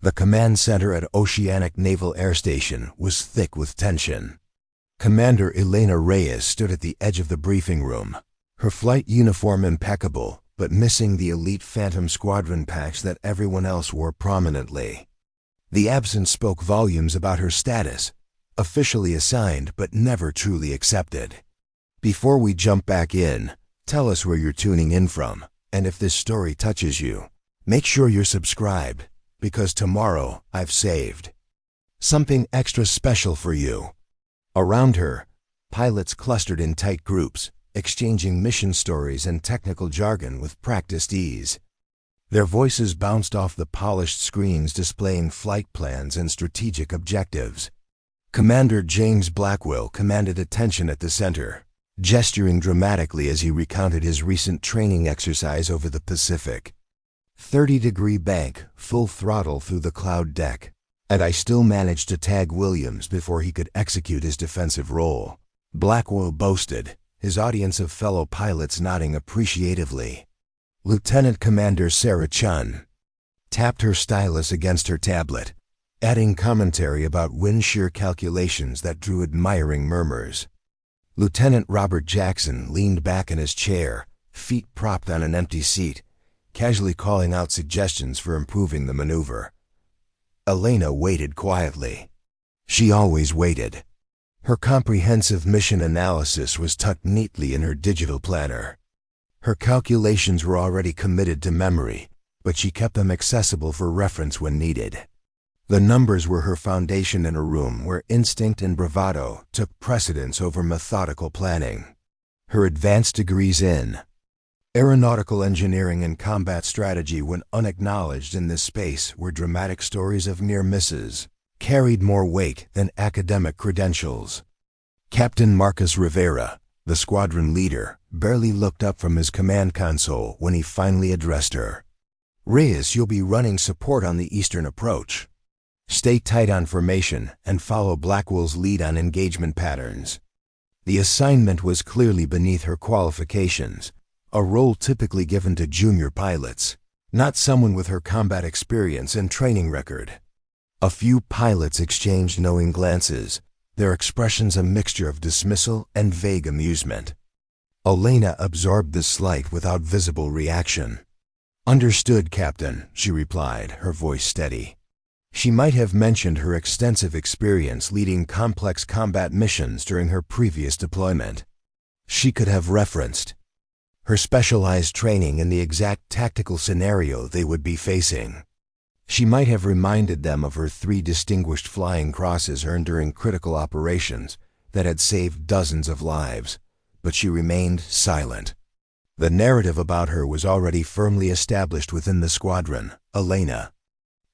The command center at Oceanic Naval Air Station was thick with tension. Commander Elena Reyes stood at the edge of the briefing room, her flight uniform impeccable, but missing the elite Phantom Squadron patch that everyone else wore prominently. The absence spoke volumes about her status, officially assigned but never truly accepted. Before we jump back in, tell us where you're tuning in from, and if this story touches you, make sure you're subscribed, because tomorrow I've saved something extra special for you. Around her, pilots clustered in tight groups, exchanging mission stories and technical jargon with practiced ease. Their voices bounced off the polished screens displaying flight plans and strategic objectives. Commander James Blackwell commanded attention at the center, gesturing dramatically as he recounted his recent training exercise over the Pacific. 30-degree bank, full throttle through the cloud deck, and I still managed to tag Williams before he could execute his defensive role, Blackwell boasted, his audience of fellow pilots nodding appreciatively. Lieutenant Commander Sarah Chun tapped her stylus against her tablet, adding commentary about wind shear calculations that drew admiring murmurs. Lieutenant Robert Jackson leaned back in his chair, feet propped on an empty seat, casually calling out suggestions for improving the maneuver. Elena waited quietly. She always waited. Her comprehensive mission analysis was tucked neatly in her digital planner. Her calculations were already committed to memory, but she kept them accessible for reference when needed. The numbers were her foundation in a room where instinct and bravado took precedence over methodical planning. Her advanced degrees in aeronautical engineering and combat strategy, when unacknowledged in this space, were dramatic stories of near misses, carried more weight than academic credentials. Captain Marcus Rivera, the squadron leader, barely looked up from his command console when he finally addressed her. "Reyes, you'll be running support on the eastern approach. Stay tight on formation and follow Blackwell's lead on engagement patterns." The assignment was clearly beneath her qualifications, a role typically given to junior pilots, not someone with her combat experience and training record. A few pilots exchanged knowing glances, their expressions a mixture of dismissal and vague amusement. Elena absorbed the slight without visible reaction. "Understood, Captain," she replied, her voice steady. She might have mentioned her extensive experience leading complex combat missions during her previous deployment. She could have referenced her specialized training in the exact tactical scenario they would be facing. She might have reminded them of her 3 distinguished flying crosses earned during critical operations that had saved dozens of lives, but she remained silent. The narrative about her was already firmly established within the squadron. Elena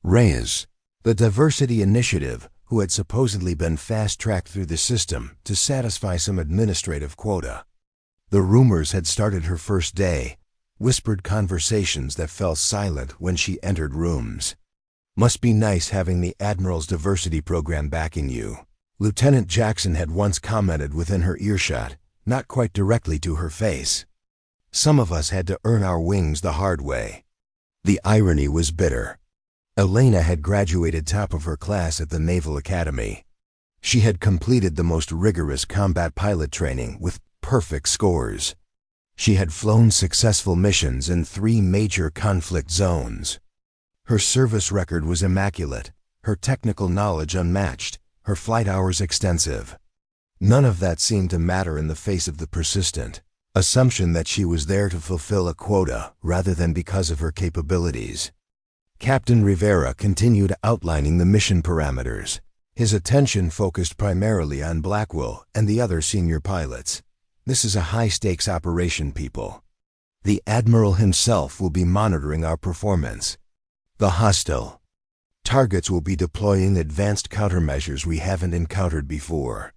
Reyes, the diversity initiative, who had supposedly been fast-tracked through the system to satisfy some administrative quota. The rumors had started her first day, whispered conversations that fell silent when she entered rooms. "Must be nice having the Admiral's diversity program backing you," Lieutenant Jackson had once commented within her earshot, not quite directly to her face. "Some of us had to earn our wings the hard way." The irony was bitter. Elena had graduated top of her class at the Naval Academy. She had completed the most rigorous combat pilot training with perfect scores. She had flown successful missions in 3 major conflict zones. Her service record was immaculate, her technical knowledge unmatched, her flight hours extensive. None of that seemed to matter in the face of the persistent assumption that she was there to fulfill a quota rather than because of her capabilities. Captain Rivera continued outlining the mission parameters, his attention focused primarily on Blackwell and the other senior pilots. "This is a high-stakes operation, people. The Admiral himself will be monitoring our performance. The hostile targets will be deploying advanced countermeasures we haven't encountered before.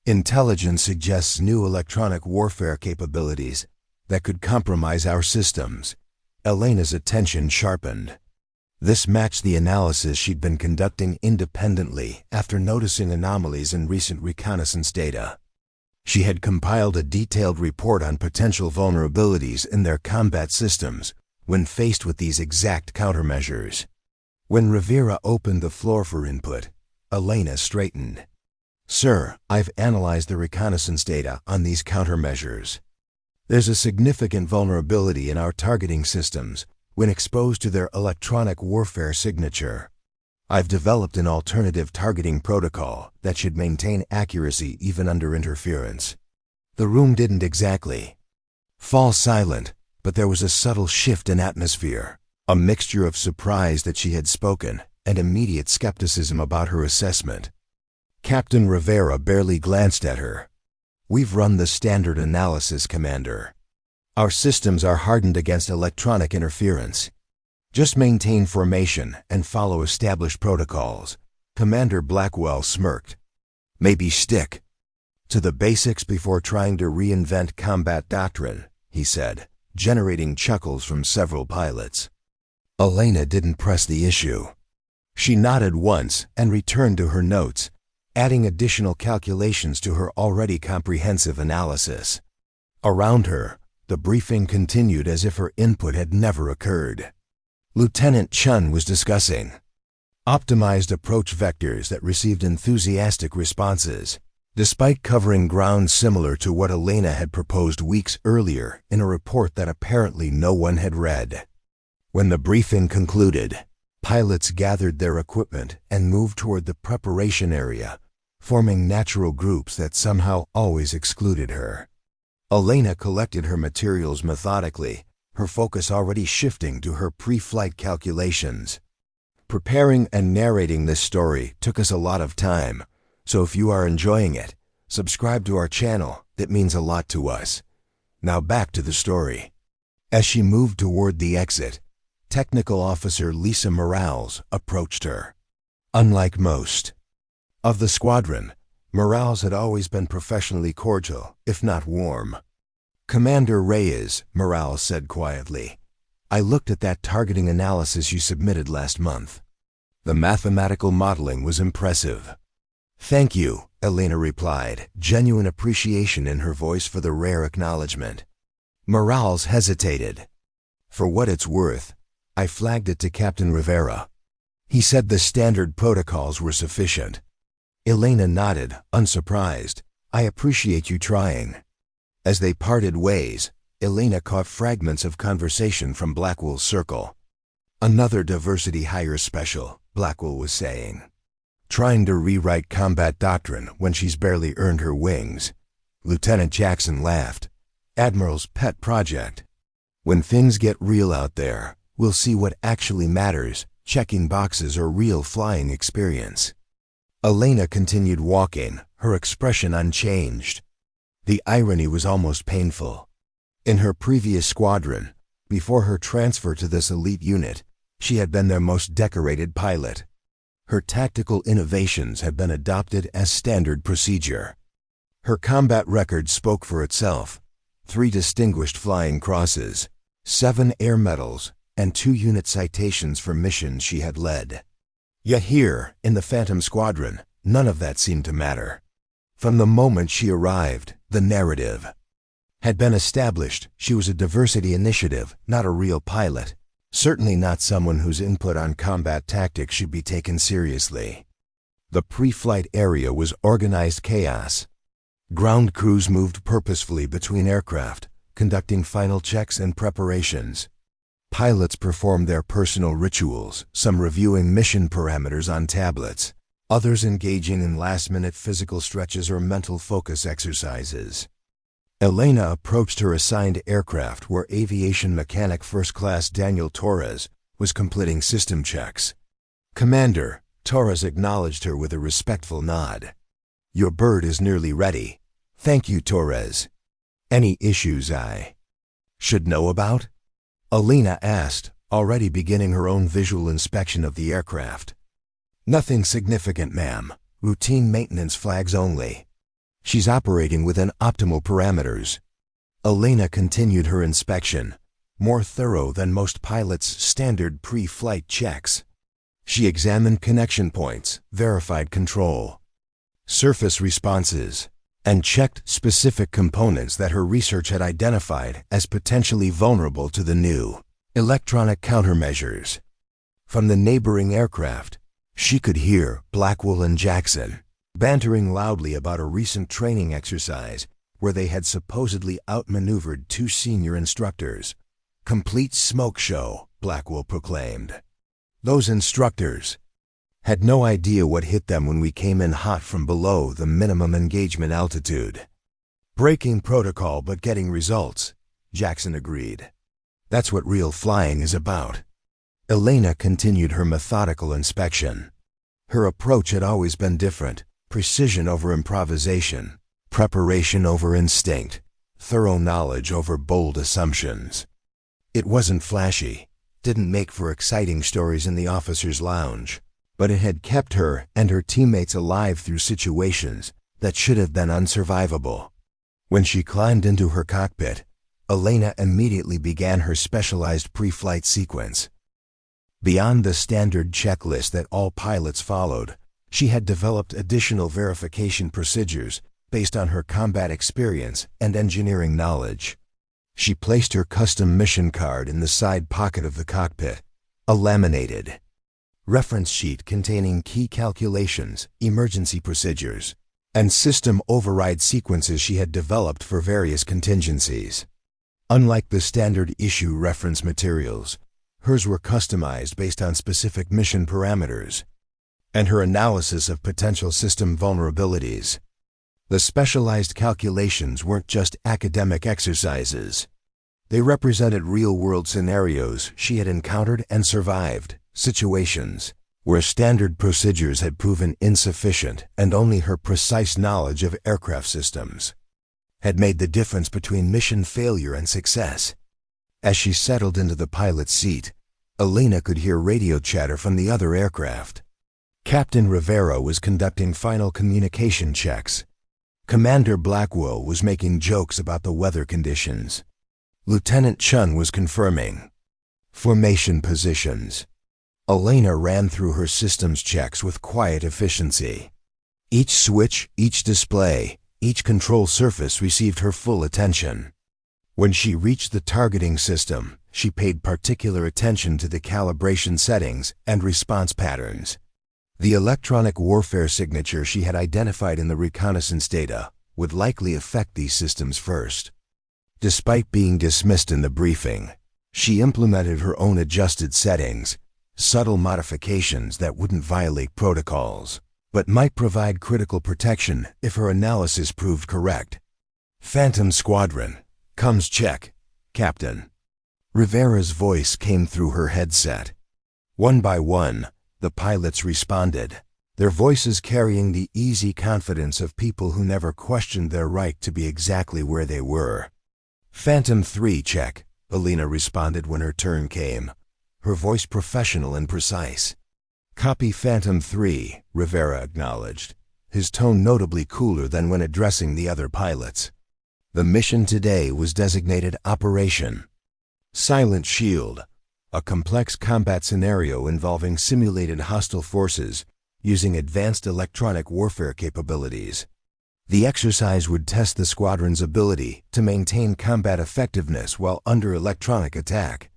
Intelligence suggests new electronic warfare capabilities that could compromise our systems." Elena's attention sharpened. This matched the analysis she'd been conducting independently after noticing anomalies in recent reconnaissance data. She had compiled a detailed report on potential vulnerabilities in their combat systems when faced with these exact countermeasures. When Rivera opened the floor for input, Elena straightened. "Sir, I've analyzed the reconnaissance data on these countermeasures. There's a significant vulnerability in our targeting systems when exposed to their electronic warfare signature. I've developed an alternative targeting protocol that should maintain accuracy even under interference." The room didn't exactly fall silent, but there was a subtle shift in atmosphere, a mixture of surprise that she had spoken and immediate skepticism about her assessment. Captain Rivera barely glanced at her. "We've run the standard analysis, Commander. Our systems are hardened against electronic interference. Just maintain formation and follow established protocols." Commander Blackwell smirked. "Maybe stick to the basics before trying to reinvent combat doctrine," he said, generating chuckles from several pilots. Elena didn't press the issue. She nodded once and returned to her notes, adding additional calculations to her already comprehensive analysis. Around her, the briefing continued as if her input had never occurred. Lieutenant Chun was discussing optimized approach vectors that received enthusiastic responses, despite covering ground similar to what Elena had proposed weeks earlier in a report that apparently no one had read. When the briefing concluded, pilots gathered their equipment and moved toward the preparation area, forming natural groups that somehow always excluded her. Elena collected her materials methodically, her focus already shifting to her pre-flight calculations. "Preparing and narrating this story took us a lot of time, so if you are enjoying it, subscribe to our channel. It means a lot to us. Now back to the story." As she moved toward the exit, Technical Officer Lisa Morales approached her. Unlike most of the squadron, Morales had always been professionally cordial, if not warm. "Commander Reyes," Morales said quietly, "I looked at that targeting analysis you submitted last month. The mathematical modeling was impressive." "Thank you," Elena replied, genuine appreciation in her voice for the rare acknowledgement. Morales hesitated. "For what it's worth, I flagged it to Captain Rivera. He said the standard protocols were sufficient." Elena nodded, unsurprised. "I appreciate you trying." As they parted ways, Elena caught fragments of conversation from Blackwell's circle. "Another diversity hire special," Blackwell was saying. "Trying to rewrite combat doctrine when she's barely earned her wings." Lieutenant Jackson laughed. "Admiral's pet project. When things get real out there, we'll see what actually matters, checking boxes or real flying experience." Elena continued walking, her expression unchanged. The irony was almost painful. In her previous squadron, before her transfer to this elite unit, she had been their most decorated pilot. Her tactical innovations had been adopted as standard procedure. Her combat record spoke for itself: 3 distinguished flying crosses, 7 air medals, and 2 unit citations for missions she had led. Yet here, in the Phantom Squadron, none of that seemed to matter. From the moment she arrived, the narrative had been established. She was a diversity initiative, not a real pilot. Certainly not someone whose input on combat tactics should be taken seriously. The pre-flight area was organized chaos. Ground crews moved purposefully between aircraft, conducting final checks and preparations. Pilots performed their personal rituals, some reviewing mission parameters on tablets, others engaging in last-minute physical stretches or mental focus exercises. Elena approached her assigned aircraft where aviation mechanic First Class Daniel Torres was completing system checks. "Commander," Torres acknowledged her with a respectful nod. "Your bird is nearly ready." "Thank you, Torres. Any issues I should know about?" Elena asked, already beginning her own visual inspection of the aircraft. "Nothing significant, ma'am. Routine maintenance flags only. She's operating within optimal parameters." Elena continued her inspection, more thorough than most pilots' standard pre-flight checks. She examined connection points, verified control, surface responses, and checked specific components that her research had identified as potentially vulnerable to the new electronic countermeasures. From the neighboring aircraft, she could hear Blackwell and Jackson bantering loudly about a recent training exercise where they had supposedly outmaneuvered two senior instructors. "Complete smoke show," Blackwell proclaimed. "Those instructors had no idea what hit them when we came in hot from below the minimum engagement altitude." "Breaking protocol but getting results," Jackson agreed. "That's what real flying is about." Elena continued her methodical inspection. Her approach had always been different: precision over improvisation, preparation over instinct, thorough knowledge over bold assumptions. It wasn't flashy, didn't make for exciting stories in the officers' lounge, but it had kept her and her teammates alive through situations that should have been unsurvivable. When she climbed into her cockpit, Elena immediately began her specialized pre-flight sequence. Beyond the standard checklist that all pilots followed, she had developed additional verification procedures based on her combat experience and engineering knowledge. She placed her custom mission card in the side pocket of the cockpit, a laminated reference sheet containing key calculations, emergency procedures, and system override sequences she had developed for various contingencies. Unlike the standard issue reference materials, hers were customized based on specific mission parameters and her analysis of potential system vulnerabilities. The specialized calculations weren't just academic exercises. They represented real-world scenarios she had encountered and survived, situations where standard procedures had proven insufficient and only her precise knowledge of aircraft systems had made the difference between mission failure and success. As she settled into the pilot's seat, Elena could hear radio chatter from the other aircraft. Captain Rivera was conducting final communication checks. Commander Blackwell was making jokes about the weather conditions. Lieutenant Chun was confirming formation positions. Elena ran through her systems checks with quiet efficiency. Each switch, each display, each control surface received her full attention. When she reached the targeting system, she paid particular attention to the calibration settings and response patterns. The electronic warfare signature she had identified in the reconnaissance data would likely affect these systems first. Despite being dismissed in the briefing, she implemented her own adjusted settings, subtle modifications that wouldn't violate protocols, but might provide critical protection if her analysis proved correct. "Phantom Squadron, comes check, Captain." Rivera's voice came through her headset. One by one, the pilots responded, their voices carrying the easy confidence of people who never questioned their right to be exactly where they were. "Phantom 3 check," Elena responded when her turn came, her voice professional and precise. "Copy Phantom 3, Rivera acknowledged, his tone notably cooler than when addressing the other pilots. The mission today was designated Operation Silent Shield, a complex combat scenario involving simulated hostile forces using advanced electronic warfare capabilities. The exercise would test the squadron's ability to maintain combat effectiveness while under electronic attack."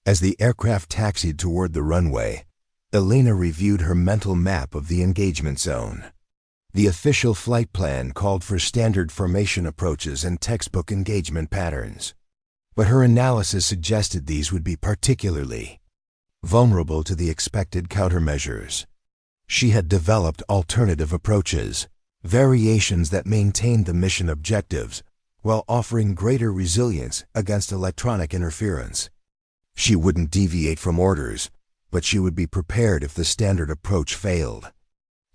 As the aircraft taxied toward the runway, Elena reviewed her mental map of the engagement zone. The official flight plan called for standard formation approaches and textbook engagement patterns, but her analysis suggested these would be particularly vulnerable to the expected countermeasures. She had developed alternative approaches, variations that maintained the mission objectives while offering greater resilience against electronic interference. She wouldn't deviate from orders, but she would be prepared if the standard approach failed.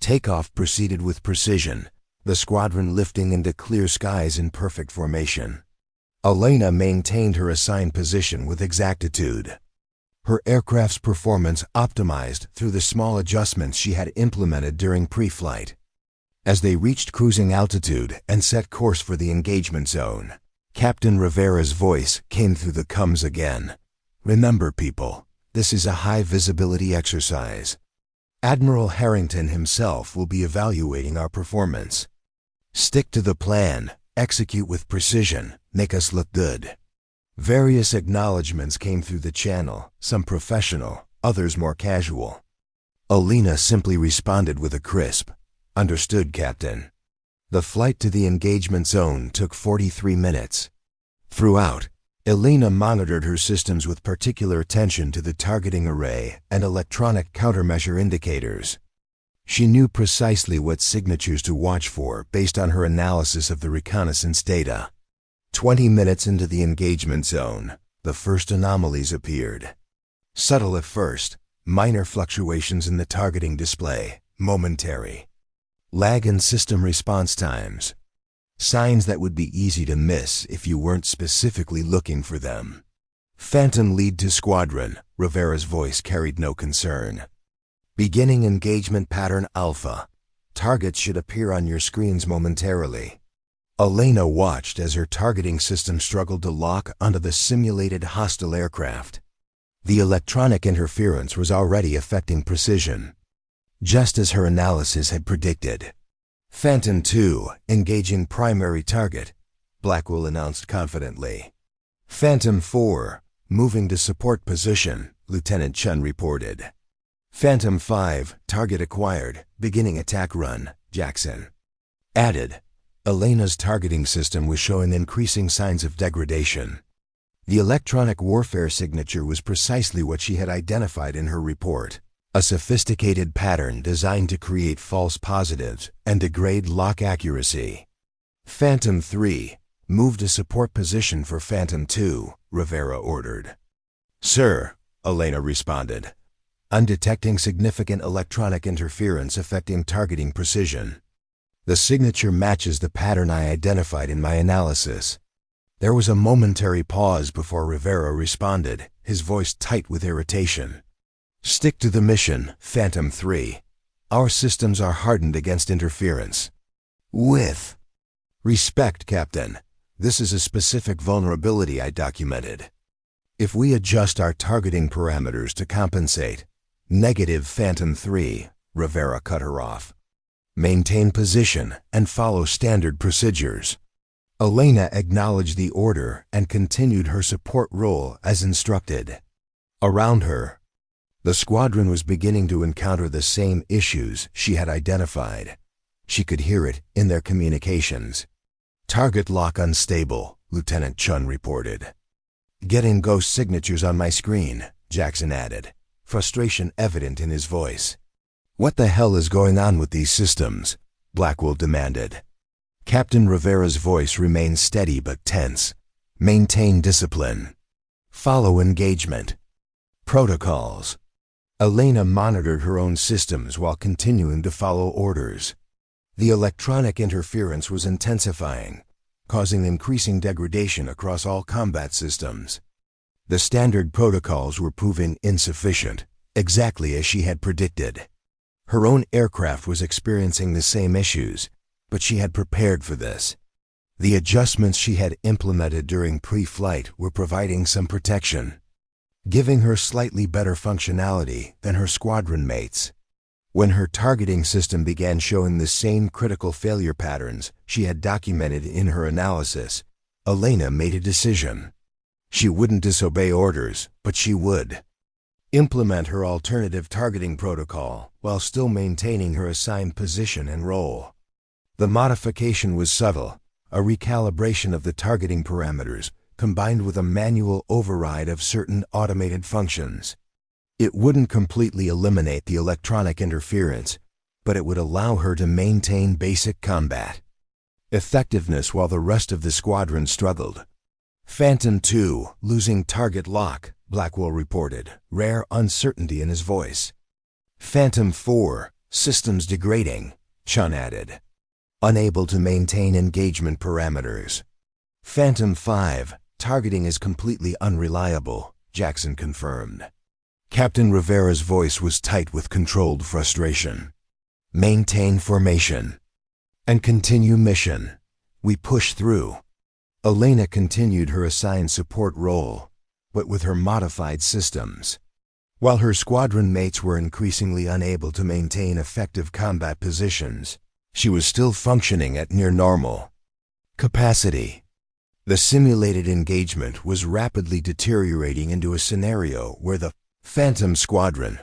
Takeoff proceeded with precision, the squadron lifting into clear skies in perfect formation. Elena maintained her assigned position with exactitude, her aircraft's performance optimized through the small adjustments she had implemented during pre-flight. As they reached cruising altitude and set course for the engagement zone, Captain Rivera's voice came through the comms again. "Remember, people, this is a high-visibility exercise. Admiral Harrington himself will be evaluating our performance. Stick to the plan, execute with precision, make us look good." Various acknowledgments came through the channel, some professional, others more casual. Elena simply responded with a crisp, "Understood, Captain." The flight to the engagement zone took 43 minutes. Throughout, Elena monitored her systems with particular attention to the targeting array and electronic countermeasure indicators. She knew precisely what signatures to watch for based on her analysis of the reconnaissance data. 20 minutes into the engagement zone, the first anomalies appeared. Subtle at first, minor fluctuations in the targeting display, momentary. Lag in system response times. Signs that would be easy to miss if you weren't specifically looking for them. Phantom lead to squadron, Rivera's voice carried no concern. Beginning engagement pattern Alpha. Targets should appear on your screens momentarily. Elena watched as her targeting system struggled to lock onto the simulated hostile aircraft. The electronic interference was already affecting precision, just as her analysis had predicted. Phantom 2, engaging primary target, Blackwell announced confidently. Phantom 4, moving to support position, Lieutenant Chun reported. Phantom 5, target acquired, beginning attack run, Jackson added. Elena's targeting system was showing increasing signs of degradation. The electronic warfare signature was precisely what she had identified in her report. A sophisticated pattern designed to create false positives and degrade lock accuracy. Phantom 3, move to support position for Phantom 2, Rivera ordered. Sir, Elena responded. I'm detecting significant electronic interference affecting targeting precision. The signature matches the pattern I identified in my analysis. There was a momentary pause before Rivera responded, his voice tight with irritation. Stick to the mission, Phantom 3. Our systems are hardened against interference. With respect, Captain, this is a specific vulnerability I documented. If we adjust our targeting parameters to compensate, negative Phantom 3, Rivera cut her off. Maintain position and follow standard procedures. Elena acknowledged the order and continued her support role as instructed. Around her, the squadron was beginning to encounter the same issues she had identified. She could hear it in their communications. Target lock unstable, Lieutenant Chun reported. Getting ghost signatures on my screen, Jackson added, frustration evident in his voice. What the hell is going on with these systems? Blackwell demanded. Captain Rivera's voice remained steady but tense. Maintain discipline. Follow engagement. Protocols. Elena monitored her own systems while continuing to follow orders. The electronic interference was intensifying, causing increasing degradation across all combat systems. The standard protocols were proving insufficient, exactly as she had predicted. Her own aircraft was experiencing the same issues, but she had prepared for this. The adjustments she had implemented during pre-flight were providing some protection, giving her slightly better functionality than her squadron mates. When her targeting system began showing the same critical failure patterns she had documented in her analysis, Elena made a decision. She wouldn't disobey orders, but she would implement her alternative targeting protocol while still maintaining her assigned position and role. The modification was subtle, a recalibration of the targeting parameters combined with a manual override of certain automated functions. It wouldn't completely eliminate the electronic interference, but it would allow her to maintain basic combat effectiveness while the rest of the squadron struggled. Phantom 2, losing target lock, Blackwell reported, rare uncertainty in his voice. Phantom 4, systems degrading, Chun added. Unable to maintain engagement parameters. Phantom 5, targeting is completely unreliable, Jackson confirmed. Captain Rivera's voice was tight with controlled frustration. Maintain formation and continue mission. We push through. Elena continued her assigned support role, but with her modified systems. While her squadron mates were increasingly unable to maintain effective combat positions, she was still functioning at near normal capacity. The simulated engagement was rapidly deteriorating into a scenario where the Phantom Squadron,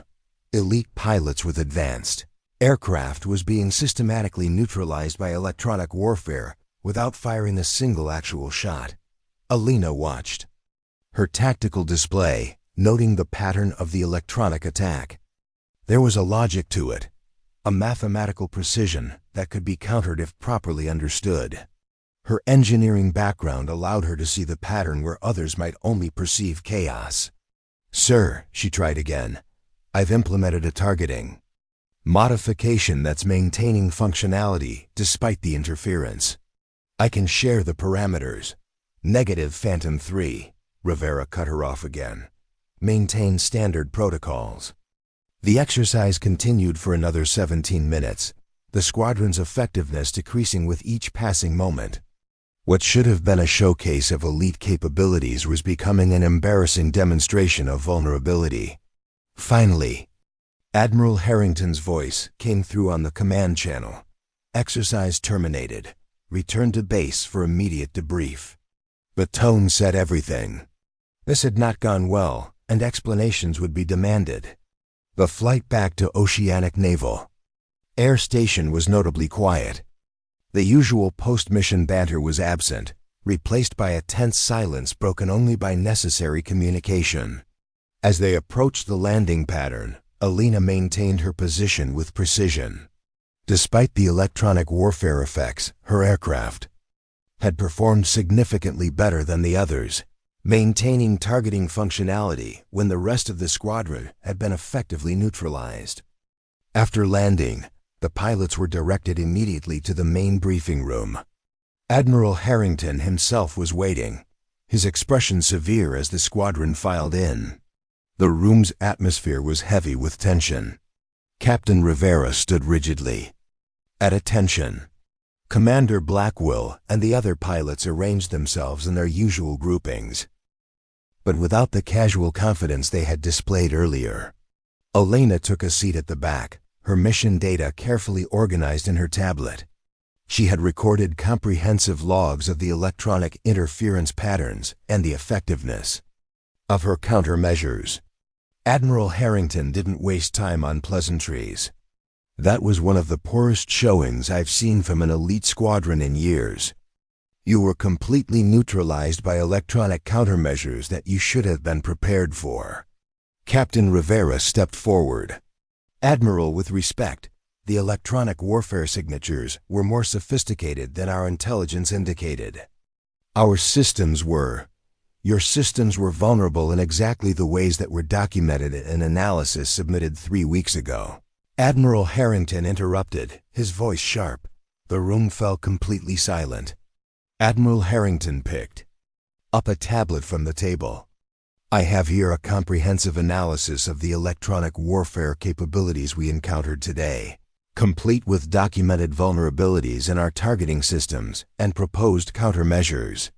elite pilots with advanced aircraft, was being systematically neutralized by electronic warfare without firing a single actual shot. Elena watched her tactical display, noting the pattern of the electronic attack. There was a logic to it, a mathematical precision that could be countered if properly understood. Her engineering background allowed her to see the pattern where others might only perceive chaos. "Sir," she tried again, "I've implemented a targeting modification that's maintaining functionality despite the interference. I can share the parameters." "Negative, Phantom 3. Rivera cut her off again. "Maintain standard protocols." The exercise continued for another 17 minutes, the squadron's effectiveness decreasing with each passing moment. What should have been a showcase of elite capabilities was becoming an embarrassing demonstration of vulnerability. Finally, Admiral Harrington's voice came through on the command channel. "Exercise terminated. Return to base for immediate debrief." The tone said everything. This had not gone well, and explanations would be demanded. The flight back to Oceanic Naval Air Station was notably quiet. The usual post-mission banter was absent, replaced by a tense silence broken only by necessary communication. As they approached the landing pattern, Elena maintained her position with precision. Despite the electronic warfare effects, her aircraft had performed significantly better than the others, maintaining targeting functionality when the rest of the squadron had been effectively neutralized. After landing, the pilots were directed immediately to the main briefing room. Admiral Harrington himself was waiting, his expression severe as the squadron filed in. The room's atmosphere was heavy with tension. Captain Rivera stood rigidly. At attention, Commander Blackwell and the other pilots arranged themselves in their usual groupings, but without the casual confidence they had displayed earlier. Elena took a seat at the back, her mission data carefully organized in her tablet. She had recorded comprehensive logs of the electronic interference patterns and the effectiveness of her countermeasures. Admiral Harrington didn't waste time on pleasantries. "That was one of the poorest showings I've seen from an elite squadron in years. You were completely neutralized by electronic countermeasures that you should have been prepared for." Captain Rivera stepped forward. "Admiral, with respect, the electronic warfare signatures were more sophisticated than our intelligence indicated. Your systems were vulnerable in exactly the ways that were documented in an analysis submitted 3 weeks ago." Admiral Harrington interrupted, his voice sharp. The room fell completely silent. Admiral Harrington picked up a tablet from the table. "I have here a comprehensive analysis of the electronic warfare capabilities we encountered today, complete with documented vulnerabilities in our targeting systems and proposed countermeasures."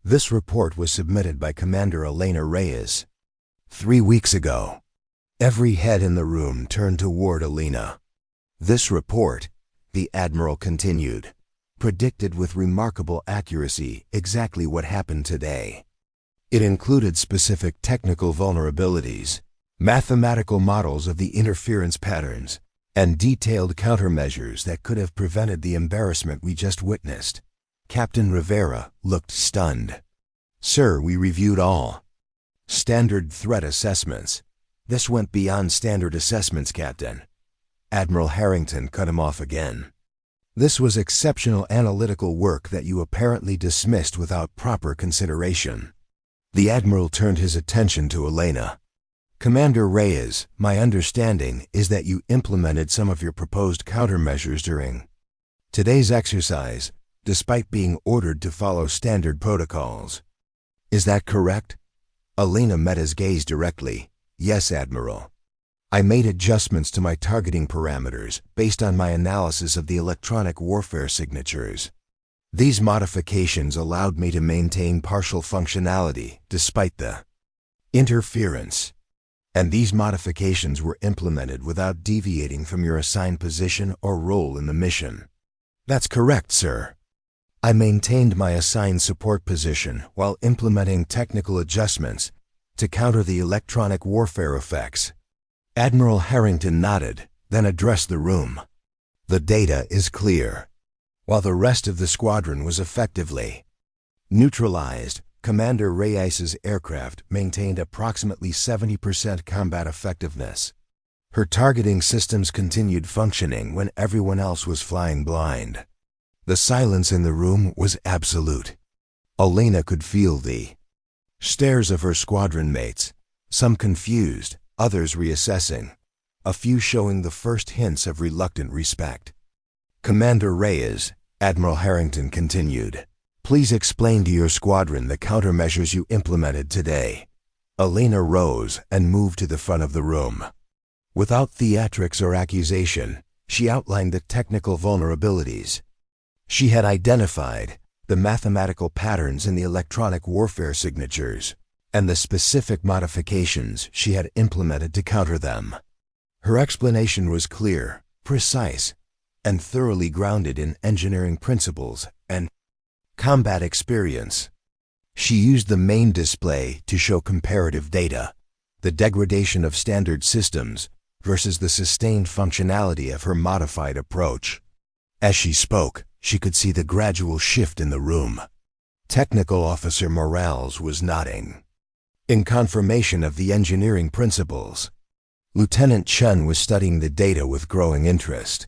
This report was submitted by Commander Elena Reyes 3 weeks ago. Every head in the room turned toward Elena. "This report," the Admiral continued, "predicted with remarkable accuracy exactly what happened today. It included specific technical vulnerabilities, mathematical models of the interference patterns, and detailed countermeasures that could have prevented the embarrassment we just witnessed." Captain Rivera looked stunned. "Sir, we reviewed all standard threat assessments." "This went beyond standard assessments, Captain." Admiral Harrington cut him off again. "This was exceptional analytical work that you apparently dismissed without proper consideration." The Admiral turned his attention to Elena. "Commander Reyes, my understanding is that you implemented some of your proposed countermeasures during today's exercise, despite being ordered to follow standard protocols. Is that correct?" Elena met his gaze directly. "Yes, Admiral. I made adjustments to my targeting parameters based on my analysis of the electronic warfare signatures. These modifications allowed me to maintain partial functionality despite the interference. And these modifications were implemented without deviating from your assigned position or role in the mission." "That's correct, sir. I maintained my assigned support position while implementing technical adjustments to counter the electronic warfare effects. Admiral Harrington nodded, then addressed the room. The data is clear. While the rest of the squadron was effectively neutralized, Commander Reyes's aircraft maintained approximately 70% combat effectiveness. Her targeting systems continued functioning when everyone else was flying blind. The silence in the room was absolute. Elena could feel the stares of her squadron mates, some confused, others reassessing, a few showing the first hints of reluctant respect. Commander Reyes, Admiral Harrington continued, "Please explain to your squadron the countermeasures you implemented today." Elena rose and moved to the front of the room. Without theatrics or accusation, she outlined the technical vulnerabilities she had identified, the mathematical patterns in the electronic warfare signatures, and the specific modifications she had implemented to counter them. Her explanation was clear, precise, and thoroughly grounded in engineering principles and combat experience. She used the main display to show comparative data, the degradation of standard systems versus the sustained functionality of her modified approach. As she spoke, she could see the gradual shift in the room. Technical Officer Morales was nodding, in confirmation of the engineering principles. Lieutenant Chen was studying the data with growing interest.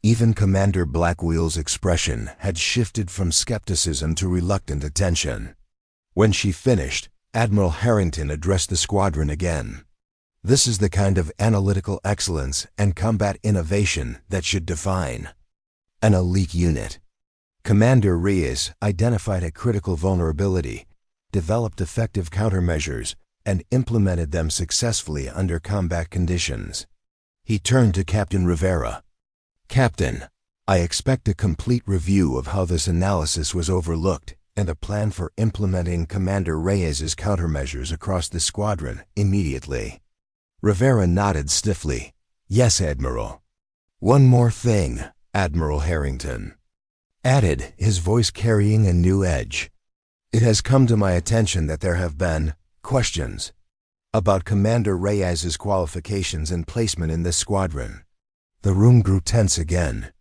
Even Commander Blackwell's expression had shifted from skepticism to reluctant attention. When she finished, Admiral Harrington addressed the squadron again. "This is the kind of analytical excellence and combat innovation that should define an elite unit." Commander Reyes identified a critical vulnerability, developed effective countermeasures, and implemented them successfully under combat conditions. He turned to Captain Rivera. "Captain, I expect a complete review of how this analysis was overlooked and a plan for implementing Commander Reyes's countermeasures across the squadron immediately." Rivera nodded stiffly. "Yes, Admiral." "One more thing," Admiral Harrington added, his voice carrying a new edge. "It has come to my attention that there have been questions about Commander Reyes's qualifications and placement in this squadron." The room grew tense again.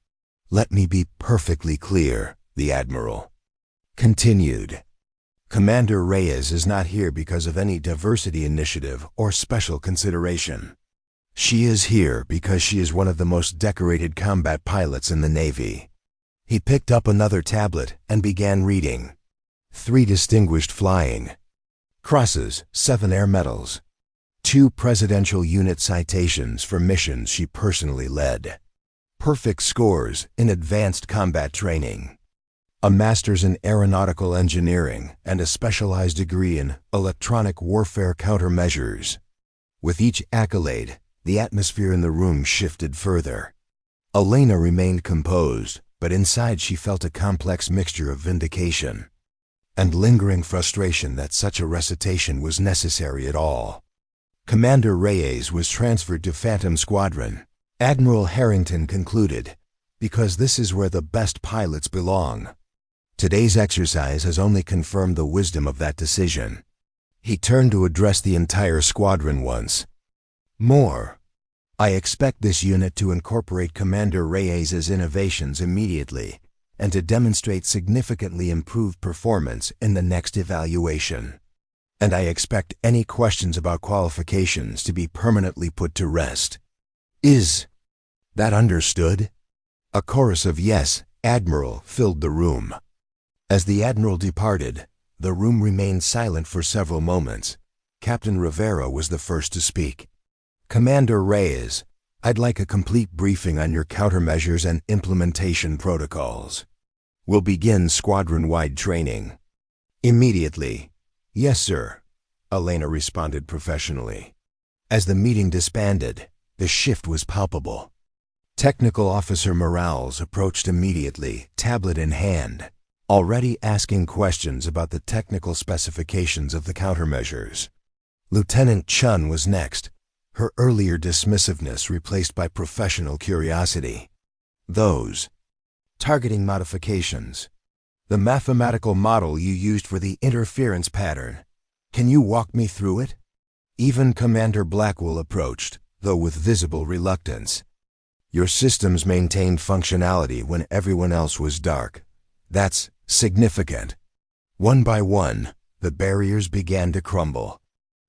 "Let me be perfectly clear," the Admiral continued. "Commander Reyes is not here because of any diversity initiative or special consideration. She is here because she is one of the most decorated combat pilots in the Navy." He picked up another tablet and began reading. 3 distinguished flying crosses, 7 air medals, 2 presidential unit citations for missions she personally led, perfect scores in advanced combat training, a master's in aeronautical engineering, and a specialized degree in electronic warfare countermeasures. With each accolade, the atmosphere in the room shifted further. Elena remained composed, but inside she felt a complex mixture of vindication and lingering frustration that such a recitation was necessary at all. Commander Reyes was transferred to Phantom Squadron, Admiral Harrington concluded, because this is where the best pilots belong. Today's exercise has only confirmed the wisdom of that decision. He turned to address the entire squadron once more. "I expect this unit to incorporate Commander Reyes's innovations immediately and to demonstrate significantly improved performance in the next evaluation. And I expect any questions about qualifications to be permanently put to rest. Is that understood?" A chorus of "Yes, Admiral" filled the room. As the Admiral departed, the room remained silent for several moments. Captain Rivera was the first to speak. "Commander Reyes, I'd like a complete briefing on your countermeasures and implementation protocols. We'll begin squadron-wide training immediately." "Yes, sir," Elena responded professionally. As the meeting disbanded, the shift was palpable. Technical Officer Morales approached immediately, tablet in hand, already asking questions about the technical specifications of the countermeasures. Lieutenant Chen was next, her earlier dismissiveness replaced by professional curiosity. "Those targeting modifications, the mathematical model you used for the interference pattern, Can you walk me through it? Even Commander Blackwell approached, though with visible reluctance. Your systems maintained functionality when everyone else was dark. That's significant. One by one, the barriers began to crumble.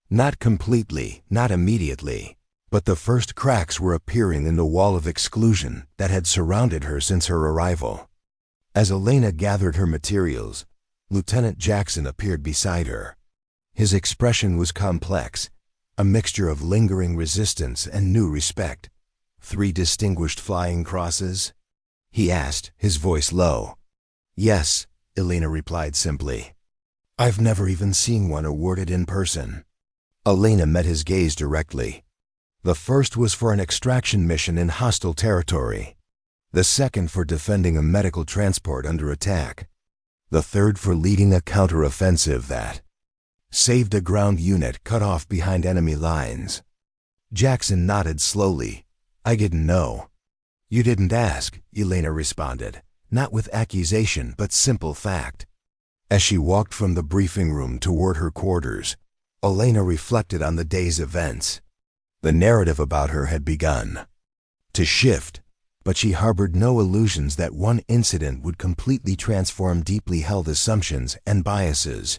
Not completely, not immediately, but the first cracks were appearing in the wall of exclusion that had surrounded her since her arrival. As Elena gathered her materials, Lieutenant Jackson appeared beside her. His expression was complex, a mixture of lingering resistance and new respect. 3 distinguished flying crosses? He asked, his voice low. Yes, Elena replied simply. I've never even seen one awarded in person. Elena met his gaze directly. The first was for an extraction mission in hostile territory. The second for defending a medical transport under attack. The third for leading a counteroffensive that saved a ground unit cut off behind enemy lines. Jackson nodded slowly. I didn't know. You didn't ask, Elena responded, not with accusation but simple fact. As she walked from the briefing room toward her quarters, Elena reflected on the day's events. The narrative about her had begun to shift, but she harbored no illusions that one incident would completely transform deeply held assumptions and biases.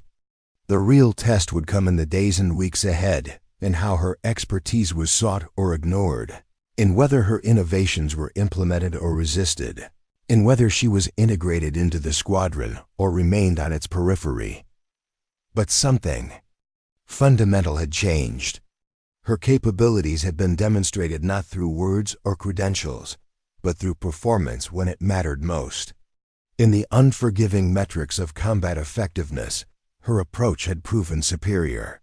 The real test would come in the days and weeks ahead, in how her expertise was sought or ignored, in whether her innovations were implemented or resisted, in whether she was integrated into the squadron or remained on its periphery. But something fundamental had changed. Her capabilities had been demonstrated not through words or credentials, but through performance when it mattered most. In the unforgiving metrics of combat effectiveness, her approach had proven superior.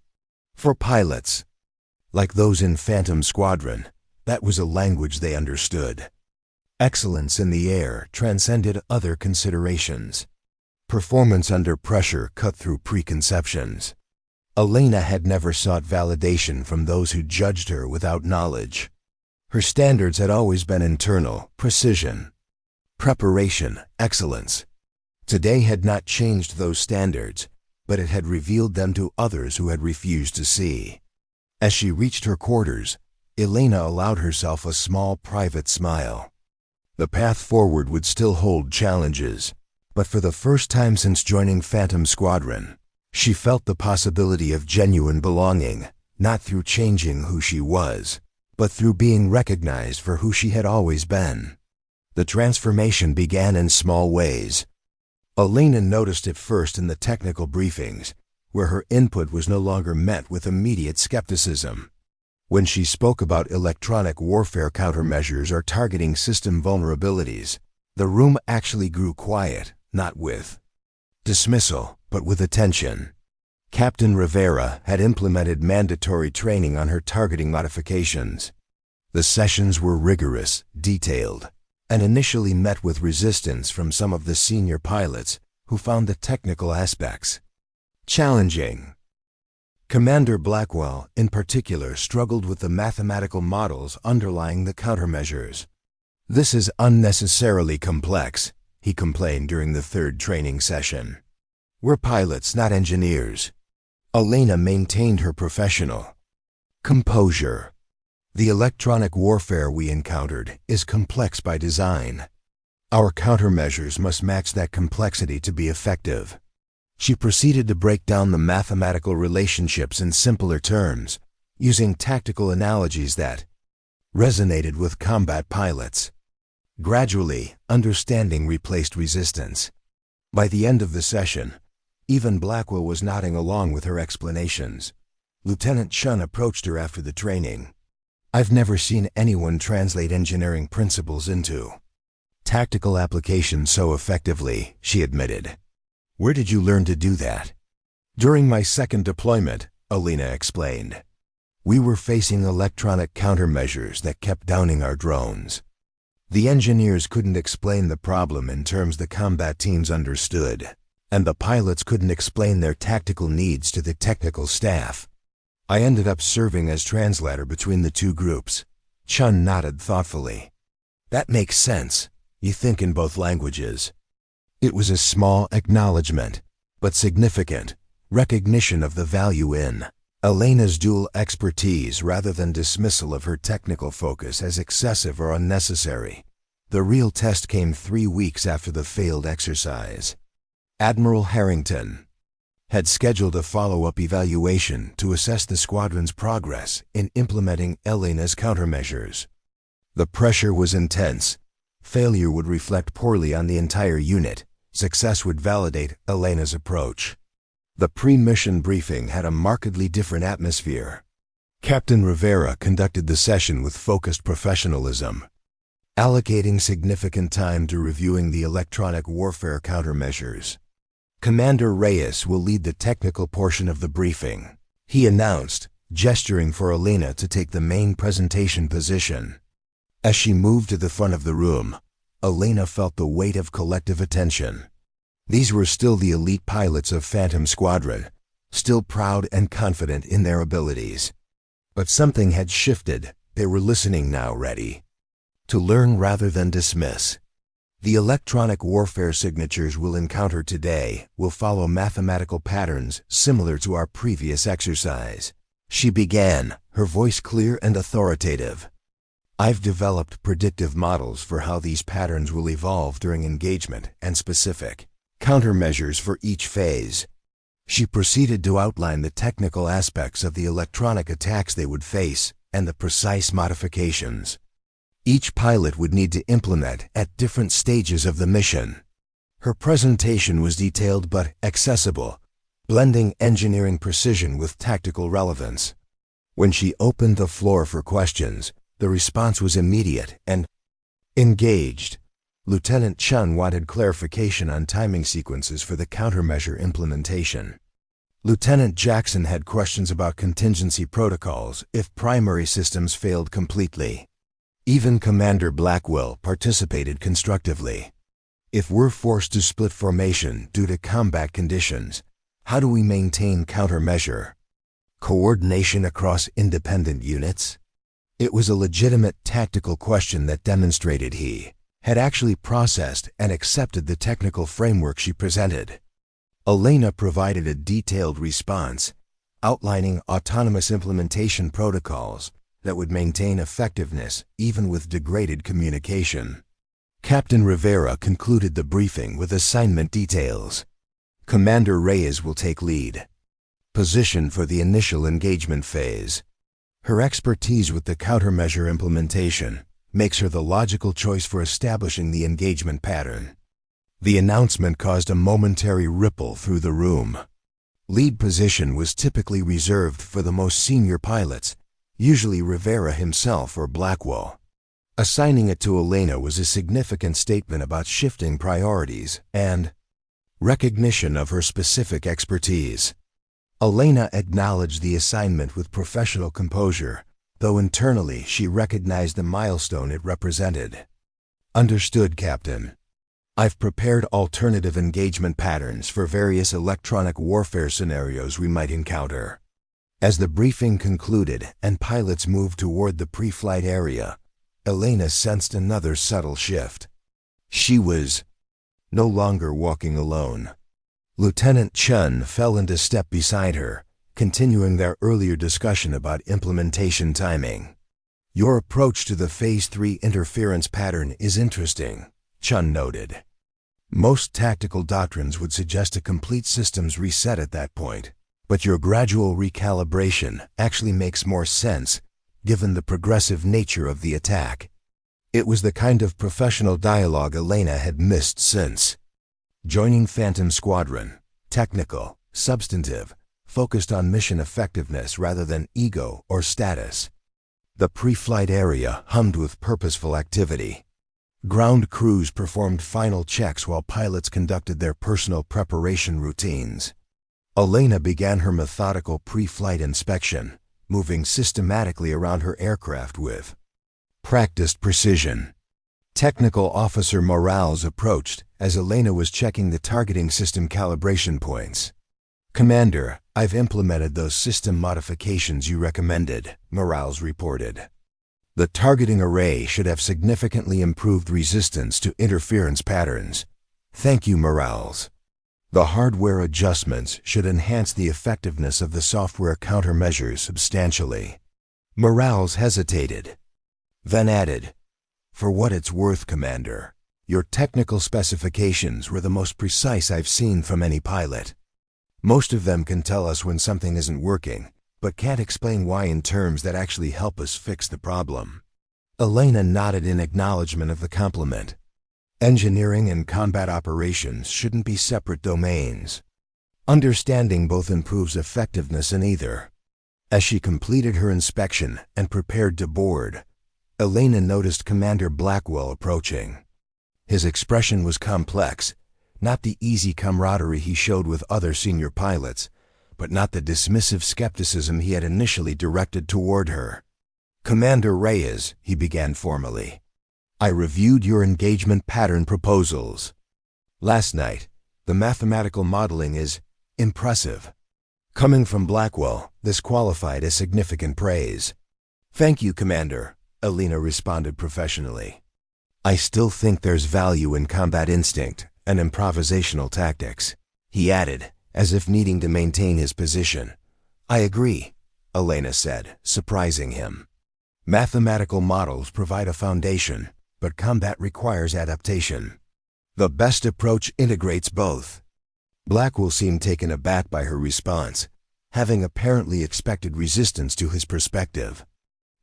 For pilots, like those in Phantom Squadron, that was a language they understood. Excellence in the air transcended other considerations. Performance under pressure cut through preconceptions. Elena had never sought validation from those who judged her without knowledge. Her standards had always been internal: precision, preparation, excellence. Today had not changed those standards, but it had revealed them to others who had refused to see. As she reached her quarters, Elena allowed herself a small private smile. The path forward would still hold challenges, but for the first time since joining Phantom Squadron, she felt the possibility of genuine belonging, not through changing who she was, but through being recognized for who she had always been. The transformation began in small ways. Elena noticed it first in the technical briefings, where her input was no longer met with immediate skepticism. When she spoke about electronic warfare countermeasures or targeting system vulnerabilities, the room actually grew quiet, not with dismissal, but with attention. Captain Rivera had implemented mandatory training on her targeting modifications. The sessions were rigorous, detailed, and initially met with resistance from some of the senior pilots who found the technical aspects challenging. Commander Blackwell, in particular, struggled with the mathematical models underlying the countermeasures. This is unnecessarily complex, he complained during the third training session. We're pilots, not engineers. Elena maintained her professional composure. The electronic warfare we encountered is complex by design. Our countermeasures must match that complexity to be effective. She proceeded to break down the mathematical relationships in simpler terms, using tactical analogies that resonated with combat pilots. Gradually, understanding replaced resistance. By the end of the session, even Blackwell was nodding along with her explanations. Lieutenant Chun approached her after the training. I've never seen anyone translate engineering principles into tactical application so effectively, she admitted. Where did you learn to do that? During my second deployment, Elena explained. We were facing electronic countermeasures that kept downing our drones. The engineers couldn't explain the problem in terms the combat teams understood, and the pilots couldn't explain their tactical needs to the technical staff. I ended up serving as translator between the two groups. Chun nodded thoughtfully. That makes sense. You think in both languages. It was a small acknowledgement, but significant, Recognition of the value in Elena's dual expertise rather than dismissal of her technical focus as excessive or unnecessary. The real test came 3 weeks after the failed exercise. Admiral Harrington had scheduled a follow-up evaluation to assess the squadron's progress in implementing Elena's countermeasures. The pressure was intense. Failure would reflect poorly on the entire unit. Success would validate Elena's approach. The pre-mission briefing had a markedly different atmosphere. Captain Rivera conducted the session with focused professionalism, allocating significant time to reviewing the electronic warfare countermeasures. Commander Reyes will lead the technical portion of the briefing, he announced, gesturing for Elena to take the main presentation position. As she moved to the front of the room, Elena felt the weight of collective attention. These were still the elite pilots of Phantom Squadron, still proud and confident in their abilities. But something had shifted. They were listening now, ready to learn rather than dismiss. The electronic warfare signatures we'll encounter today will follow mathematical patterns similar to our previous exercise. She began, her voice clear and authoritative. I've developed predictive models for how these patterns will evolve during engagement and specific countermeasures for each phase. She proceeded to outline the technical aspects of the electronic attacks they would face and the precise modifications each pilot would need to implement at different stages of the mission. Her presentation was detailed but accessible, blending engineering precision with tactical relevance. When she opened the floor for questions, the response was immediate and engaged. Lieutenant Chun wanted clarification on timing sequences for the countermeasure implementation. Lieutenant Jackson had questions about contingency protocols if primary systems failed completely. Even Commander Blackwell participated constructively. If we're forced to split formation due to combat conditions, how do we maintain countermeasure coordination across independent units? It was a legitimate tactical question that demonstrated he had actually processed and accepted the technical framework she presented. Elena provided a detailed response, outlining autonomous implementation protocols that would maintain effectiveness even with degraded communication. Captain Rivera concluded the briefing with assignment details. Commander Reyes will take lead. Position for the initial engagement phase. Her expertise with the countermeasure implementation makes her the logical choice for establishing the engagement pattern. The announcement caused a momentary ripple through the room. Lead position was typically reserved for the most senior pilots, usually Rivera himself or Blackwell. Assigning it to Elena was a significant statement about shifting priorities and recognition of her specific expertise. Elena acknowledged the assignment with professional composure, though internally she recognized the milestone it represented. Understood, Captain. I've prepared alternative engagement patterns for various electronic warfare scenarios we might encounter. As the briefing concluded and pilots moved toward the pre-flight area, Elena sensed another subtle shift. She was no longer walking alone. Lieutenant Chun fell into step beside her, continuing their earlier discussion about implementation timing. Your approach to the Phase 3 interference pattern is interesting, Chun noted. Most tactical doctrines would suggest a complete systems reset at that point, but your gradual recalibration actually makes more sense, given the progressive nature of the attack. It was the kind of professional dialogue Elena had missed since joining Phantom Squadron. Technical, substantive, focused on mission effectiveness rather than ego or status. The pre-flight area hummed with purposeful activity. Ground crews performed final checks while pilots conducted their personal preparation routines. Elena began her methodical pre-flight inspection, moving systematically around her aircraft with practiced precision. Technical Officer Morales approached as Elena was checking the targeting system calibration points. Commander, I've implemented those system modifications you recommended, Morales reported. The targeting array should have significantly improved resistance to interference patterns. Thank you, Morales. The hardware adjustments should enhance the effectiveness of the software countermeasures substantially. Morales hesitated, then added, "For what it's worth, Commander, your technical specifications were the most precise I've seen from any pilot. Most of them can tell us when something isn't working, but can't explain why in terms that actually help us fix the problem." Elena nodded in acknowledgement of the compliment. Engineering and combat operations shouldn't be separate domains. Understanding both improves effectiveness in either. As she completed her inspection and prepared to board, Elena noticed Commander Blackwell approaching. His expression was complex, not the easy camaraderie he showed with other senior pilots, but not the dismissive skepticism he had initially directed toward her. "Commander Reyes," he began formally, "I reviewed your engagement pattern proposals. Last night, the mathematical modeling is impressive." Coming from Blackwell, this qualified as significant praise. "Thank you, Commander," Elena responded professionally. "I still think there's value in combat instinct and improvisational tactics," he added, as if needing to maintain his position. "I agree," Elena said, surprising him. "Mathematical models provide a foundation, but combat requires adaptation. The best approach integrates both." Blackwell seemed taken aback by her response, having apparently expected resistance to his perspective.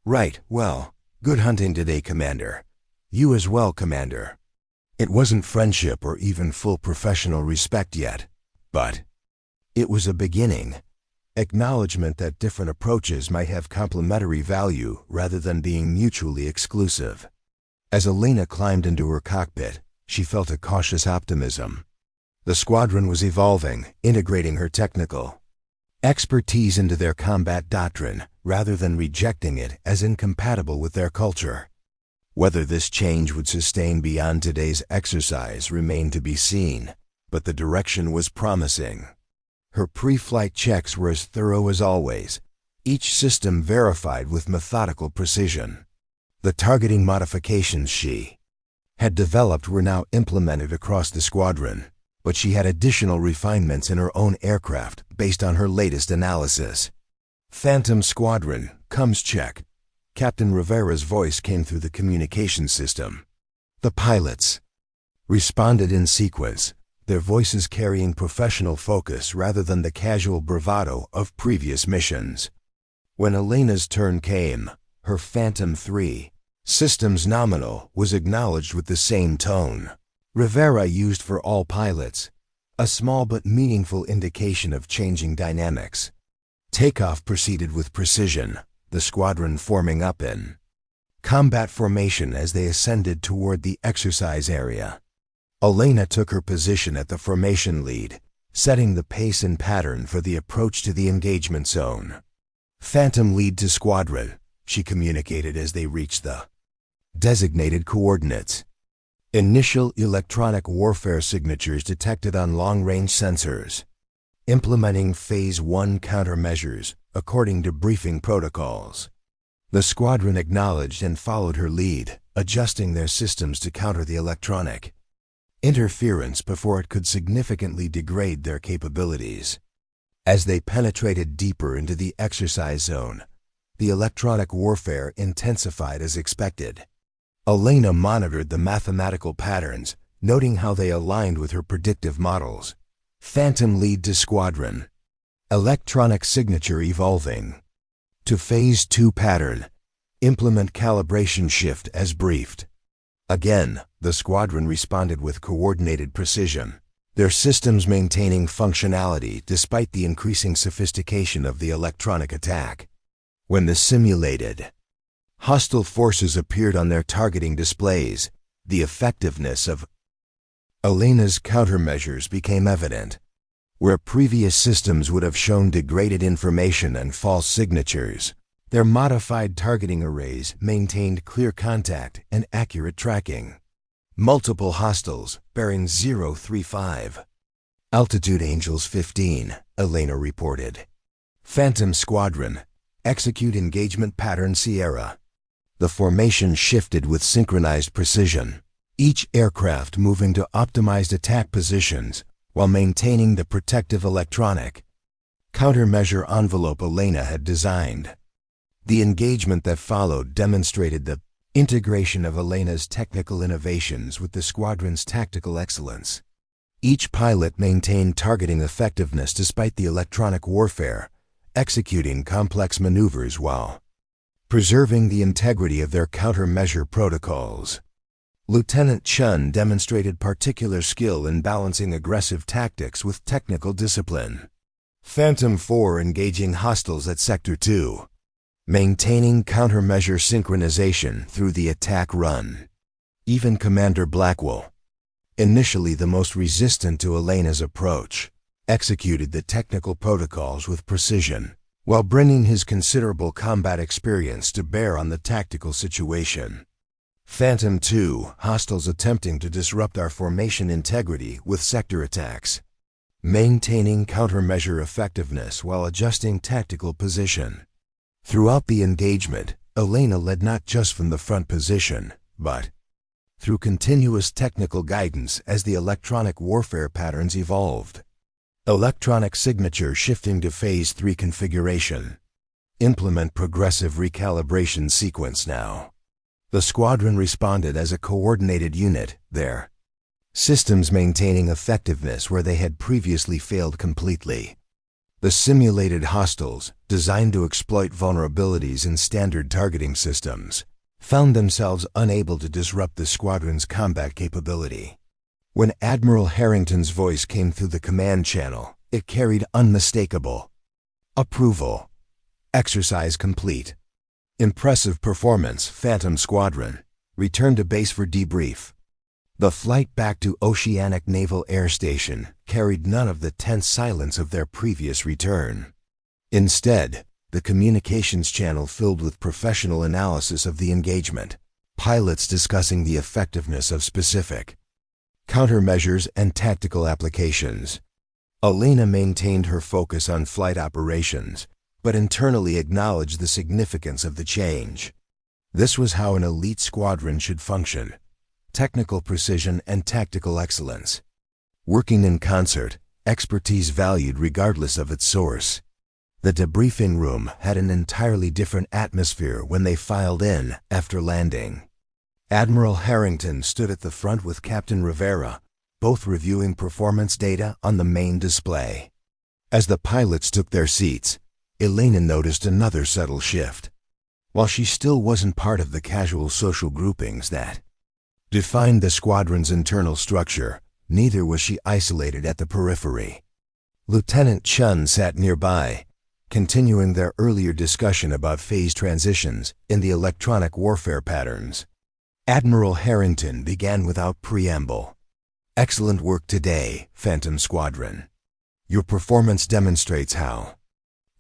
"Right, well, good hunting today, Commander. You as well, Commander." It wasn't friendship or even full professional respect yet, but it was a beginning. Acknowledgement that different approaches might have complementary value rather than being mutually exclusive. As Elena climbed into her cockpit, she felt a cautious optimism. The squadron was evolving, integrating her technical expertise into their combat doctrine rather than rejecting it as incompatible with their culture. Whether this change would sustain beyond today's exercise remained to be seen, but the direction was promising. Her pre-flight checks were as thorough as always, each system verified with methodical precision. The targeting modifications she had developed were now implemented across the squadron, but she had additional refinements in her own aircraft based on her latest analysis. "Phantom Squadron, comes check." Captain Rivera's voice came through the communication system. The pilots responded in sequence, their voices carrying professional focus rather than the casual bravado of previous missions. When Elena's turn came, her Phantom 3, systems nominal, was acknowledged with the same tone. Rivera used for all pilots, a small but meaningful indication of changing dynamics. Takeoff proceeded with precision, the squadron forming up in combat formation as they ascended toward the exercise area. Elena took her position at the formation lead, setting the pace and pattern for the approach to the engagement zone. "Phantom lead to squadron," she communicated as they reached the designated coordinates. Initial electronic warfare signatures detected on long-range sensors. Implementing Phase 1 countermeasures according to briefing protocols. The squadron acknowledged and followed her lead, adjusting their systems to counter the electronic interference before it could significantly degrade their capabilities. As they penetrated deeper into the exercise zone, the electronic warfare intensified as expected. Elena monitored the mathematical patterns, noting how they aligned with her predictive models. Phantom lead to squadron. Electronic signature evolving. To Phase 2 pattern. Implement calibration shift as briefed. Again, the squadron responded with coordinated precision, their systems maintaining functionality despite the increasing sophistication of the electronic attack. When the simulated hostile forces appeared on their targeting displays, the effectiveness of Elena's countermeasures became evident. Where previous systems would have shown degraded information and false signatures, their modified targeting arrays maintained clear contact and accurate tracking. Multiple hostiles, bearing 035. Altitude Angels 15, Elena reported. Phantom Squadron, execute engagement pattern Sierra. The formation shifted with synchronized precision, each aircraft moving to optimized attack positions, while maintaining the protective electronic countermeasure envelope Elena had designed. The engagement that followed demonstrated the integration of Elena's technical innovations with the squadron's tactical excellence. Each pilot maintained targeting effectiveness despite the electronic warfare, executing complex maneuvers while preserving the integrity of their countermeasure protocols. Lieutenant Chun demonstrated particular skill in balancing aggressive tactics with technical discipline. Phantom 4 engaging hostiles at Sector 2, maintaining countermeasure synchronization through the attack run. Even Commander Blackwell, initially the most resistant to Elena's approach, executed the technical protocols with precision, while bringing his considerable combat experience to bear on the tactical situation. Phantom 2, hostiles attempting to disrupt our formation integrity with sector attacks, maintaining countermeasure effectiveness while adjusting tactical position. Throughout the engagement, Elena led not just from the front position, but through continuous technical guidance as the electronic warfare patterns evolved. Electronic signature shifting to Phase 3 configuration. Implement progressive recalibration sequence now. The squadron responded as a coordinated unit, their systems maintaining effectiveness where they had previously failed completely. The simulated hostiles, designed to exploit vulnerabilities in standard targeting systems, found themselves unable to disrupt the squadron's combat capability. When Admiral Harrington's voice came through the command channel, it carried unmistakable approval. Exercise complete. Impressive performance, Phantom Squadron. Return to base for debrief. The flight back to Oceanic Naval Air Station carried none of the tense silence of their previous return. Instead, the communications channel filled with professional analysis of the engagement, pilots discussing the effectiveness of specific countermeasures and tactical applications. Elena maintained her focus on flight operations, but internally acknowledged the significance of the change. This was how an elite squadron should function: technical precision and tactical excellence. Working in concert, expertise valued regardless of its source. The debriefing room had an entirely different atmosphere when they filed in after landing. Admiral Harrington stood at the front with Captain Rivera, both reviewing performance data on the main display. As the pilots took their seats, Elena noticed another subtle shift. While she still wasn't part of the casual social groupings that defined the squadron's internal structure, neither was she isolated at the periphery. Lieutenant Chun sat nearby, continuing their earlier discussion about phase transitions in the electronic warfare patterns. Admiral Harrington began without preamble. Excellent work today, Phantom Squadron. Your performance demonstrates how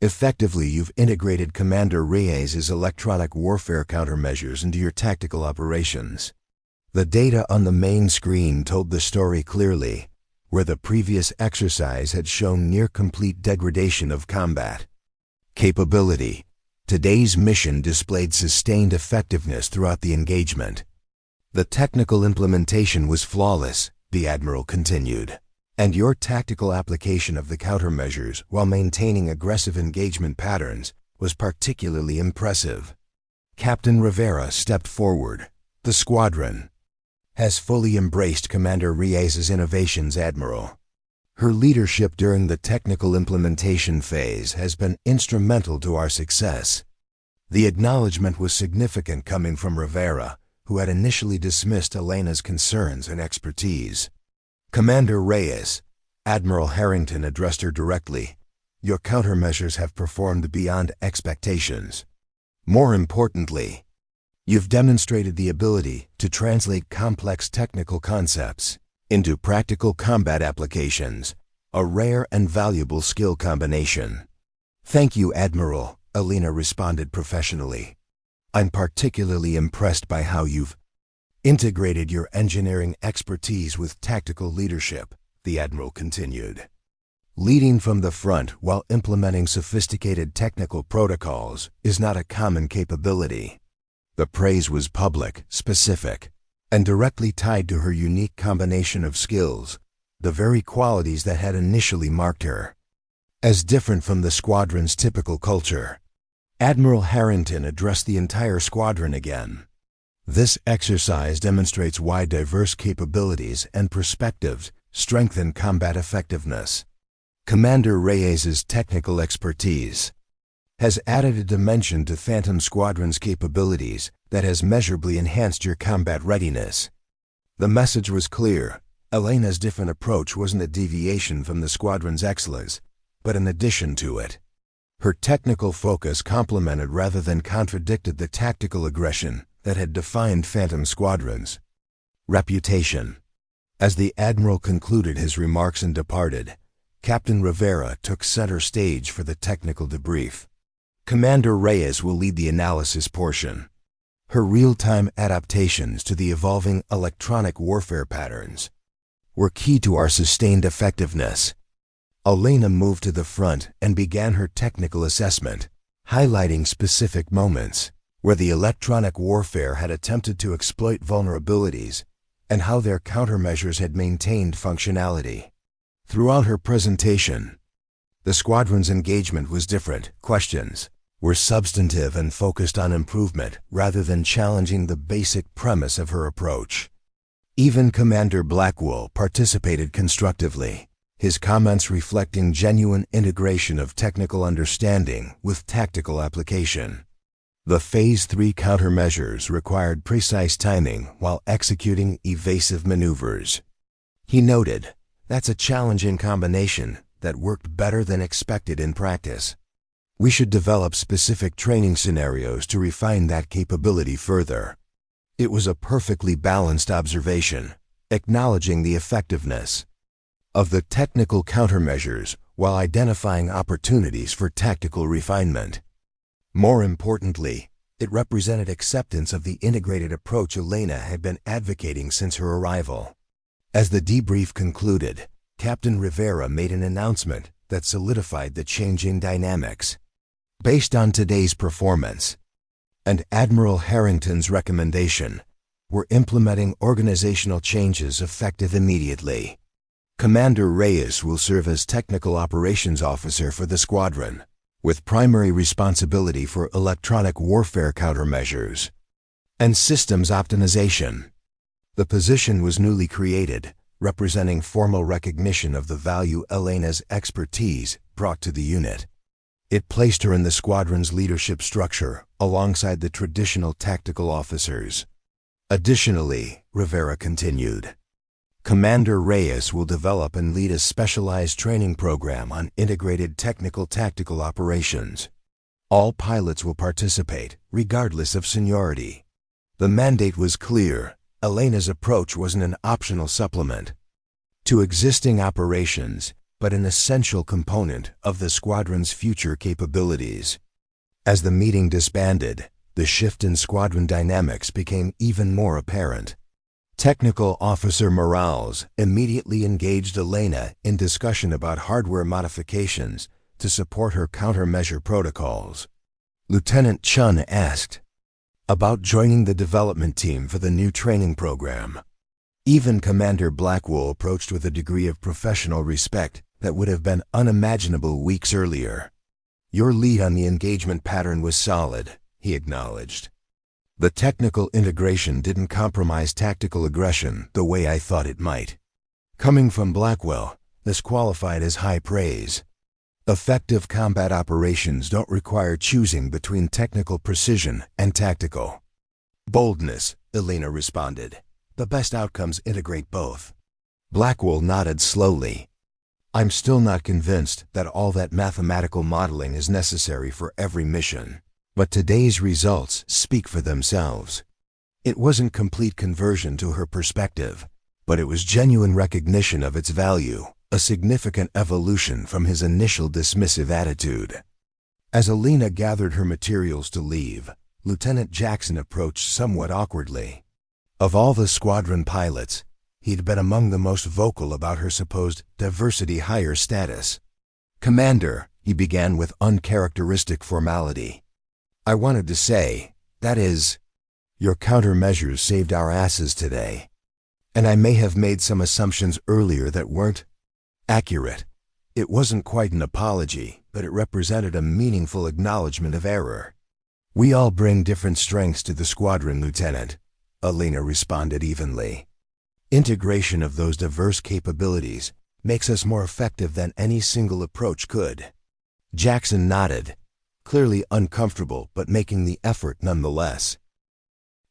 effectively you've integrated Commander Reyes' electronic warfare countermeasures into your tactical operations. The data on the main screen told the story clearly, where the previous exercise had shown near-complete degradation of combat capability. Today's mission displayed sustained effectiveness throughout the engagement. The technical implementation was flawless, the Admiral continued, and your tactical application of the countermeasures while maintaining aggressive engagement patterns was particularly impressive. Captain Rivera stepped forward. The squadron has fully embraced Commander Reyes' innovations, Admiral. Her leadership during the technical implementation phase has been instrumental to our success. The acknowledgement was significant coming from Rivera, who had initially dismissed Elena's concerns and expertise. Commander Reyes, Admiral Harrington addressed her directly. Your countermeasures have performed beyond expectations. More importantly, you've demonstrated the ability to translate complex technical concepts into practical combat applications, a rare and valuable skill combination. Thank you, Admiral, Elena responded professionally. I'm particularly impressed by how you've integrated your engineering expertise with tactical leadership, the Admiral continued. Leading from the front while implementing sophisticated technical protocols is not a common capability. The praise was public, specific, and directly tied to her unique combination of skills, the very qualities that had initially marked her as different from the squadron's typical culture. Admiral Harrington addressed the entire squadron again. This exercise demonstrates why diverse capabilities and perspectives strengthen combat effectiveness. Commander Reyes's technical expertise has added a dimension to Phantom Squadron's capabilities that has measurably enhanced your combat readiness. The message was clear. Elena's different approach wasn't a deviation from the squadron's excellence, but an addition to it. Her technical focus complemented rather than contradicted the tactical aggression that had defined Phantom Squadron's reputation. As the Admiral concluded his remarks and departed, Captain Rivera took center stage for the technical debrief. Commander Reyes will lead the analysis portion. Her real-time adaptations to the evolving electronic warfare patterns were key to our sustained effectiveness. Elena moved to the front and began her technical assessment, highlighting specific moments where the electronic warfare had attempted to exploit vulnerabilities and how their countermeasures had maintained functionality. Throughout her presentation, the squadron's engagement was different. Questions were substantive and focused on improvement rather than challenging the basic premise of her approach. Even Commander Blackwell participated constructively, his comments reflecting genuine integration of technical understanding with tactical application. The Phase 3 countermeasures required precise timing while executing evasive maneuvers. He noted, "That's a challenging combination that worked better than expected in practice. We should develop specific training scenarios to refine that capability further." It was a perfectly balanced observation, acknowledging the effectiveness of the technical countermeasures while identifying opportunities for tactical refinement. More importantly, it represented acceptance of the integrated approach Elena had been advocating since her arrival. As the debrief concluded, Captain Rivera made an announcement that solidified the changing dynamics. Based on today's performance and Admiral Harrington's recommendation, we're implementing organizational changes effective immediately. Commander Reyes will serve as Technical Operations Officer for the squadron, with primary responsibility for electronic warfare countermeasures and systems optimization. The position was newly created, representing formal recognition of the value Elena's expertise brought to the unit. It placed her in the squadron's leadership structure alongside the traditional tactical officers. Additionally, Rivera continued, Commander Reyes will develop and lead a specialized training program on integrated technical tactical operations. All pilots will participate, regardless of seniority. The mandate was clear. Elena's approach wasn't an optional supplement to existing operations, but an essential component of the squadron's future capabilities. As the meeting disbanded, the shift in squadron dynamics became even more apparent. Technical Officer Morales immediately engaged Elena in discussion about hardware modifications to support her countermeasure protocols. Lieutenant Chun asked about joining the development team for the new training program. Even Commander Blackwell approached with a degree of professional respect that would have been unimaginable weeks earlier. "Your lead on the engagement pattern was solid," he acknowledged. "The technical integration didn't compromise tactical aggression the way I thought it might." Coming from Blackwell, this qualified as high praise. Effective combat operations don't require choosing between technical precision and tactical boldness, Elena responded. "The best outcomes integrate both." Blackwell nodded slowly. "I'm still not convinced that all that mathematical modeling is necessary for every mission. But today's results speak for themselves." It wasn't complete conversion to her perspective, but it was genuine recognition of its value, a significant evolution from his initial dismissive attitude. As Elena gathered her materials to leave, Lieutenant Jackson approached somewhat awkwardly. Of all the squadron pilots, he'd been among the most vocal about her supposed diversity hire status. "Commander," he began with uncharacteristic formality, "I wanted to say, that is, your countermeasures saved our asses today." And I may have made some assumptions earlier that weren't accurate. It wasn't quite an apology, but it represented a meaningful acknowledgement of error. We all bring different strengths to the squadron, Lieutenant, Elena responded evenly. Integration of those diverse capabilities makes us more effective than any single approach could. Jackson nodded, clearly uncomfortable but making the effort nonetheless.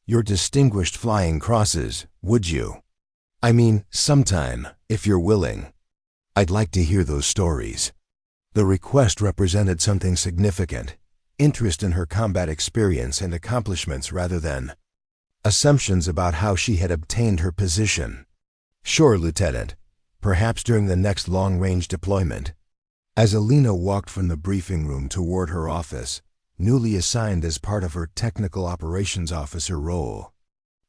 Your distinguished flying crosses, would you? I mean, sometime, if you're willing. I'd like to hear those stories. The request represented something significant, interest in her combat experience and accomplishments rather than assumptions about how she had obtained her position. Sure, Lieutenant. Perhaps during the next long-range deployment. As Elena walked from the briefing room toward her office, newly assigned as part of her technical operations officer role,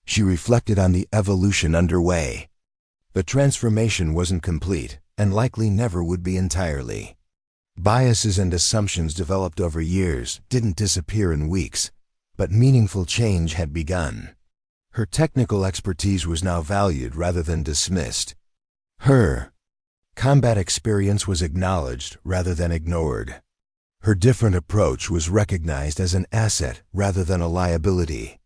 she reflected on the evolution underway. The transformation wasn't complete, and likely never would be entirely. Biases and assumptions developed over years didn't disappear in weeks, but meaningful change had begun. Her technical expertise was now valued rather than dismissed. Her combat experience was acknowledged rather than ignored. Her different approach was recognized as an asset rather than a liability.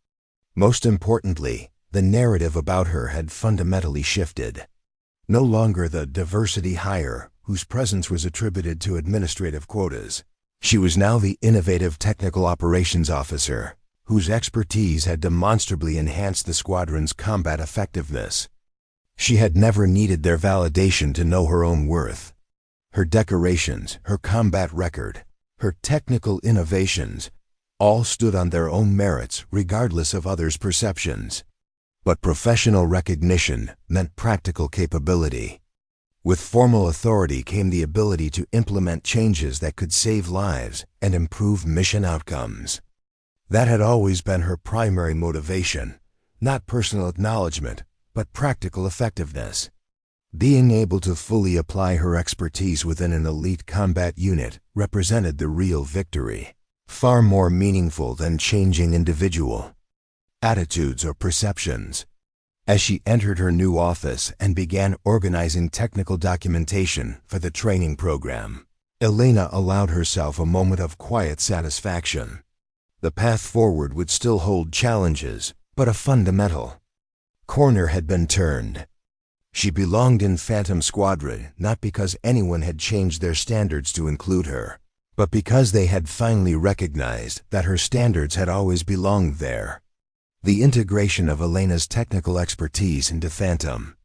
Most importantly, the narrative about her had fundamentally shifted. No longer the diversity hire whose presence was attributed to administrative quotas. She was now the innovative technical operations officer, whose expertise had demonstrably enhanced the squadron's combat effectiveness. She had never needed their validation to know her own worth. Her decorations, her combat record, her technical innovations, all stood on their own merits regardless of others' perceptions. But professional recognition meant practical capability. With formal authority came the ability to implement changes that could save lives and improve mission outcomes. That had always been her primary motivation, not personal acknowledgement, but practical effectiveness. Being able to fully apply her expertise within an elite combat unit represented the real victory, far more meaningful than changing individual attitudes or perceptions. As she entered her new office and began organizing technical documentation for the training program, Elena allowed herself a moment of quiet satisfaction. The path forward would still hold challenges, but a fundamental corner had been turned. She belonged in Phantom Squadron not because anyone had changed their standards to include her, but because they had finally recognized that her standards had always belonged there. The integration of Elena's technical expertise into Phantom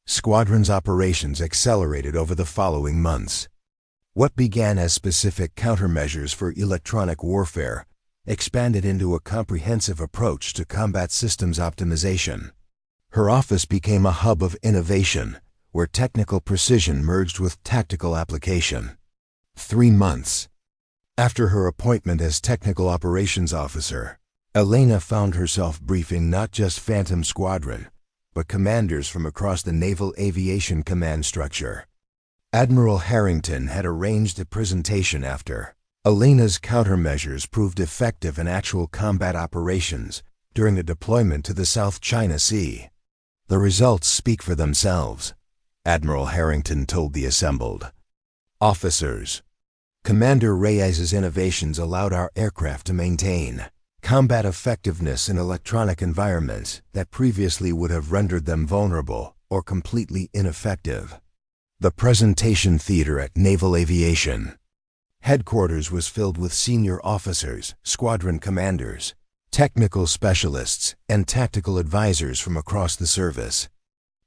Squadron's operations accelerated over the following months. What began as specific countermeasures for electronic warfare expanded into a comprehensive approach to combat systems optimization. Her office became a hub of innovation, where technical precision merged with tactical application. 3 months after her appointment as Technical Operations Officer, Elena found herself briefing not just Phantom Squadron, but commanders from across the Naval Aviation Command structure. Admiral Harrington had arranged a presentation after Elena's countermeasures proved effective in actual combat operations during the deployment to the South China Sea. The results speak for themselves, Admiral Harrington told the assembled officers. Commander Reyes's innovations allowed our aircraft to maintain combat effectiveness in electronic environments that previously would have rendered them vulnerable or completely ineffective. The presentation theater at Naval Aviation Headquarters was filled with senior officers, squadron commanders, technical specialists, and tactical advisors from across the service.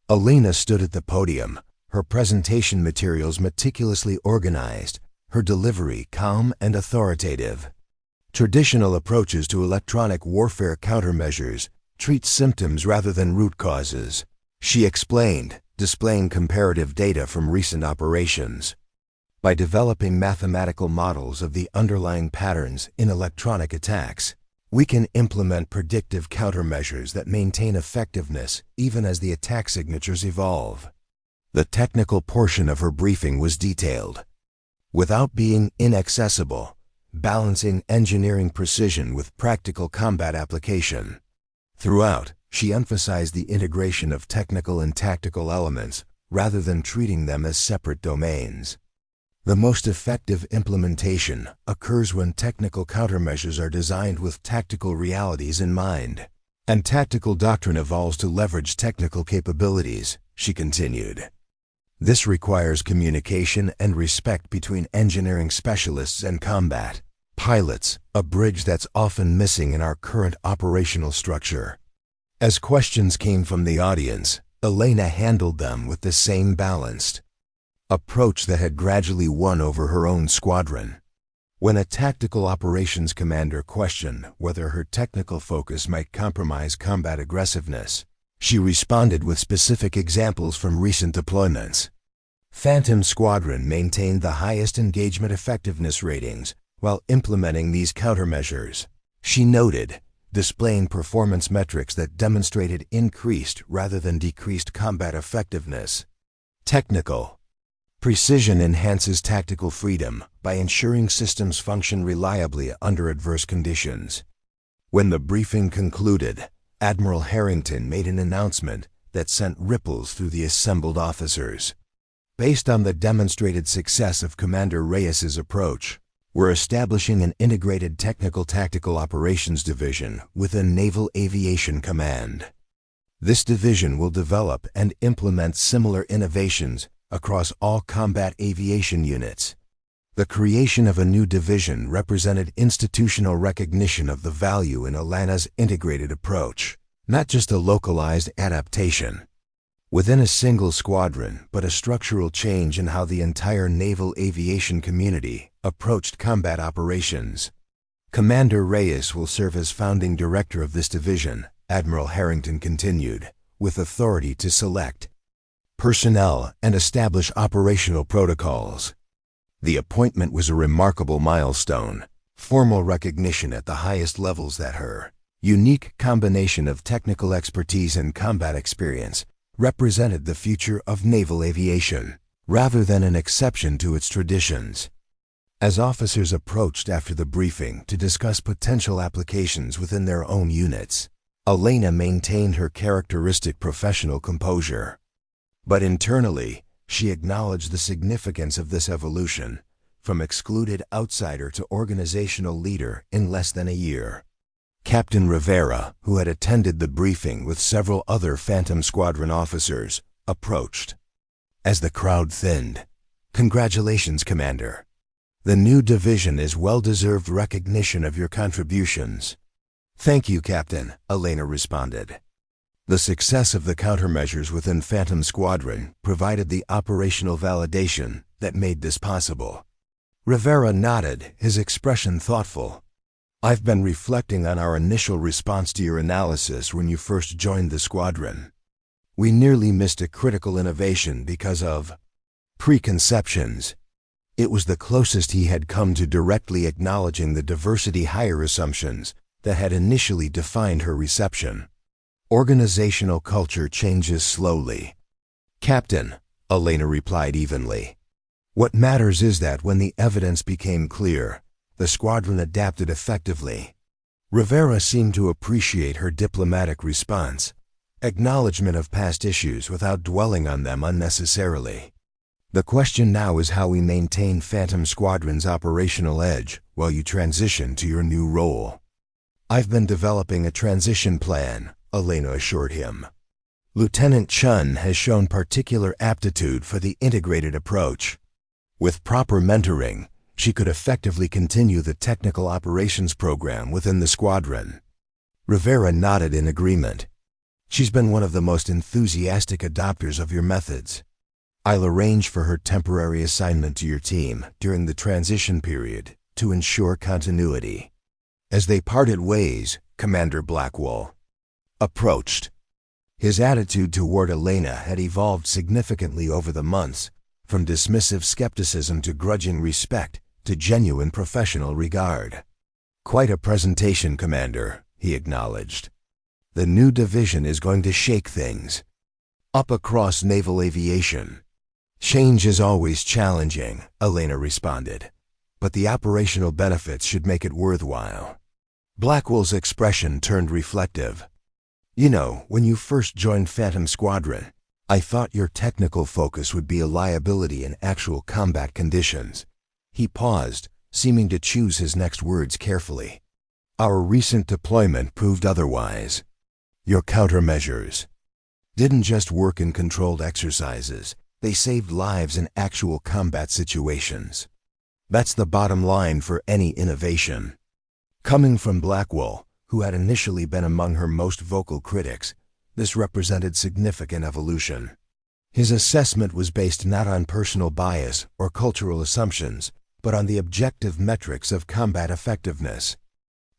Elena stood at the podium, her presentation materials meticulously organized, her delivery calm and authoritative. Traditional approaches to electronic warfare countermeasures treat symptoms rather than root causes, she explained, displaying comparative data from recent operations. By developing mathematical models of the underlying patterns in electronic attacks, we can implement predictive countermeasures that maintain effectiveness even as the attack signatures evolve. The technical portion of her briefing was detailed. Without being inaccessible, balancing engineering precision with practical combat application. Throughout, She emphasized the integration of technical and tactical elements rather than treating them as separate domains. The most effective implementation occurs when technical countermeasures are designed with tactical realities in mind, and tactical doctrine evolves to leverage technical capabilities, she continued. This requires communication and respect between engineering specialists and combat pilots, a bridge that's often missing in our current operational structure. As questions came from the audience, Elena handled them with the same balanced approach that had gradually won over her own squadron. When a tactical operations commander questioned whether her technical focus might compromise combat aggressiveness, she responded with specific examples from recent deployments. Phantom Squadron maintained the highest engagement effectiveness ratings while implementing these countermeasures, she noted, displaying performance metrics that demonstrated increased rather than decreased combat effectiveness. Technical precision enhances tactical freedom by ensuring systems function reliably under adverse conditions. When the briefing concluded, Admiral Harrington made an announcement that sent ripples through the assembled officers. Based on the demonstrated success of Commander Reyes's approach, we're establishing an integrated technical tactical operations division within Naval Aviation Command. This division will develop and implement similar innovations across all combat aviation units. The creation of a new division represented institutional recognition of the value in Elena's integrated approach, not just a localized adaptation within a single squadron, but a structural change in how the entire naval aviation community approached combat operations. Commander Reyes will serve as founding director of this division, Admiral Harrington continued, with authority to select personnel and establish operational protocols. The appointment was a remarkable milestone, formal recognition at the highest levels that her unique combination of technical expertise and combat experience represented the future of naval aviation, rather than an exception to its traditions. As officers approached after the briefing to discuss potential applications within their own units, Elena maintained her characteristic professional composure. But internally, she acknowledged the significance of this evolution, from excluded outsider to organizational leader in less than a year. Captain Rivera, who had attended the briefing with several other Phantom Squadron officers, approached. As the crowd thinned, "Congratulations, Commander. The new division is well-deserved recognition of your contributions." "Thank you, Captain," Elena responded. The success of the countermeasures within Phantom Squadron provided the operational validation that made this possible. Rivera nodded, his expression thoughtful. "I've been reflecting on our initial response to your analysis when you first joined the squadron. We nearly missed a critical innovation because of preconceptions." It was the closest he had come to directly acknowledging the diversity hire assumptions that had initially defined her reception. Organizational culture changes slowly. "Captain," Elena replied evenly. "What matters is that when the evidence became clear, the squadron adapted effectively." Rivera seemed to appreciate her diplomatic response, acknowledgement of past issues without dwelling on them unnecessarily. "The question now is how we maintain Phantom Squadron's operational edge while you transition to your new role." "I've been developing a transition plan," Elena assured him. "Lieutenant Chun has shown particular aptitude for the integrated approach. With proper mentoring, she could effectively continue the technical operations program within the squadron." Rivera nodded in agreement. "She's been one of the most enthusiastic adopters of your methods. I'll arrange for her temporary assignment to your team during the transition period to ensure continuity." As they parted ways, Commander Blackwell approached. His attitude toward Elena had evolved significantly over the months, from dismissive skepticism to grudging respect to genuine professional regard. "Quite a presentation, Commander," he acknowledged. "The new division is going to shake things up across naval aviation." "Change is always challenging," Elena responded, "but the operational benefits should make it worthwhile." Blackwell's expression turned reflective. You know, when you first joined Phantom Squadron, I thought your technical focus would be a liability in actual combat conditions." He paused, seeming to choose his next words carefully. "Our recent deployment proved otherwise. Your countermeasures didn't just work in controlled exercises, they saved lives in actual combat situations. That's the bottom line for any innovation." Coming from Blackwell, who had initially been among her most vocal critics, this represented significant evolution. His assessment was based not on personal bias or cultural assumptions, but on the objective metrics of combat effectiveness.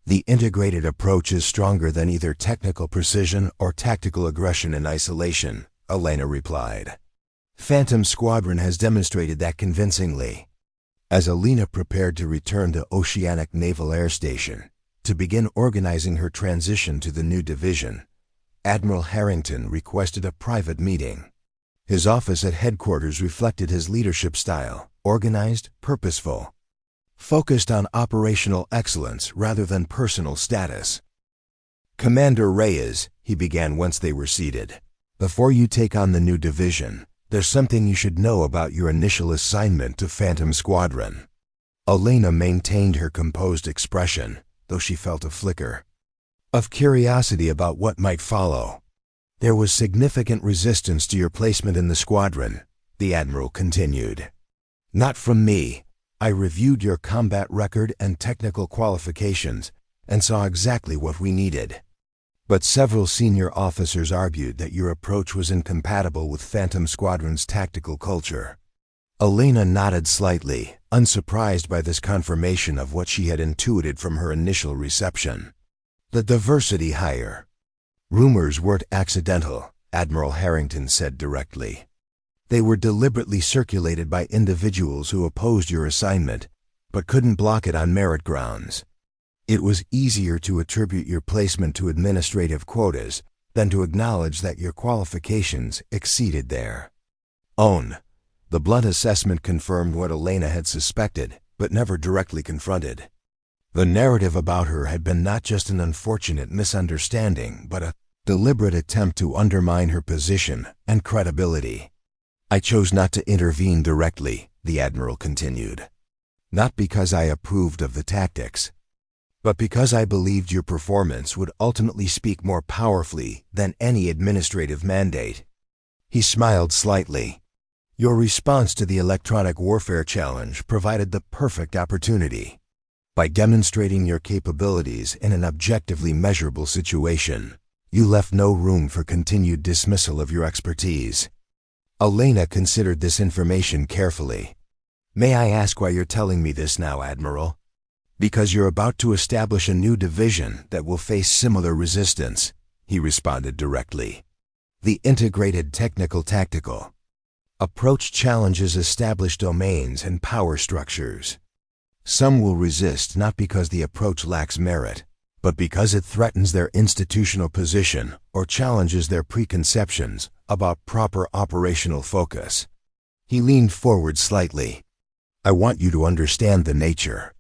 "The integrated approach is stronger than either technical precision or tactical aggression in isolation," Elena replied. "Phantom Squadron has demonstrated that convincingly." As Elena prepared to return to Oceanic Naval Air Station to begin organizing her transition to the new division, Admiral Harrington requested a private meeting. His office at headquarters reflected his leadership style: organized, purposeful, focused on operational excellence rather than personal status. "Commander Reyes," he began once they were seated, "before you take on the new division, there's something you should know about your initial assignment to Phantom Squadron." Elena maintained her composed expression, though she felt a flicker of curiosity about what might follow. "There was significant resistance to your placement in the squadron," the Admiral continued. "Not from me. I reviewed your combat record and technical qualifications and saw exactly what we needed. But several senior officers argued that your approach was incompatible with Phantom Squadron's tactical culture." Elena nodded slightly, unsurprised by this confirmation of what she had intuited from her initial reception. "The diversity hire. Rumors weren't accidental," Admiral Harrington said directly. "They were deliberately circulated by individuals who opposed your assignment, but couldn't block it on merit grounds. It was easier to attribute your placement to administrative quotas than to acknowledge that your qualifications exceeded their own." The blunt assessment confirmed what Elena had suspected, but never directly confronted. The narrative about her had been not just an unfortunate misunderstanding, but a deliberate attempt to undermine her position and credibility. "I chose not to intervene directly," the Admiral continued. "Not because I approved of the tactics, but because I believed your performance would ultimately speak more powerfully than any administrative mandate." He smiled slightly. "Your response to the electronic warfare challenge provided the perfect opportunity. By demonstrating your capabilities in an objectively measurable situation, you left no room for continued dismissal of your expertise." Elena considered this information carefully. "May I ask why you're telling me this now, Admiral?" "Because you're about to establish a new division that will face similar resistance," he responded directly. "The integrated technical-tactical approach challenges established domains and power structures. Some will resist not because the approach lacks merit, but because it threatens their institutional position or challenges their preconceptions about proper operational focus." He leaned forward slightly. "I want you to understand the nature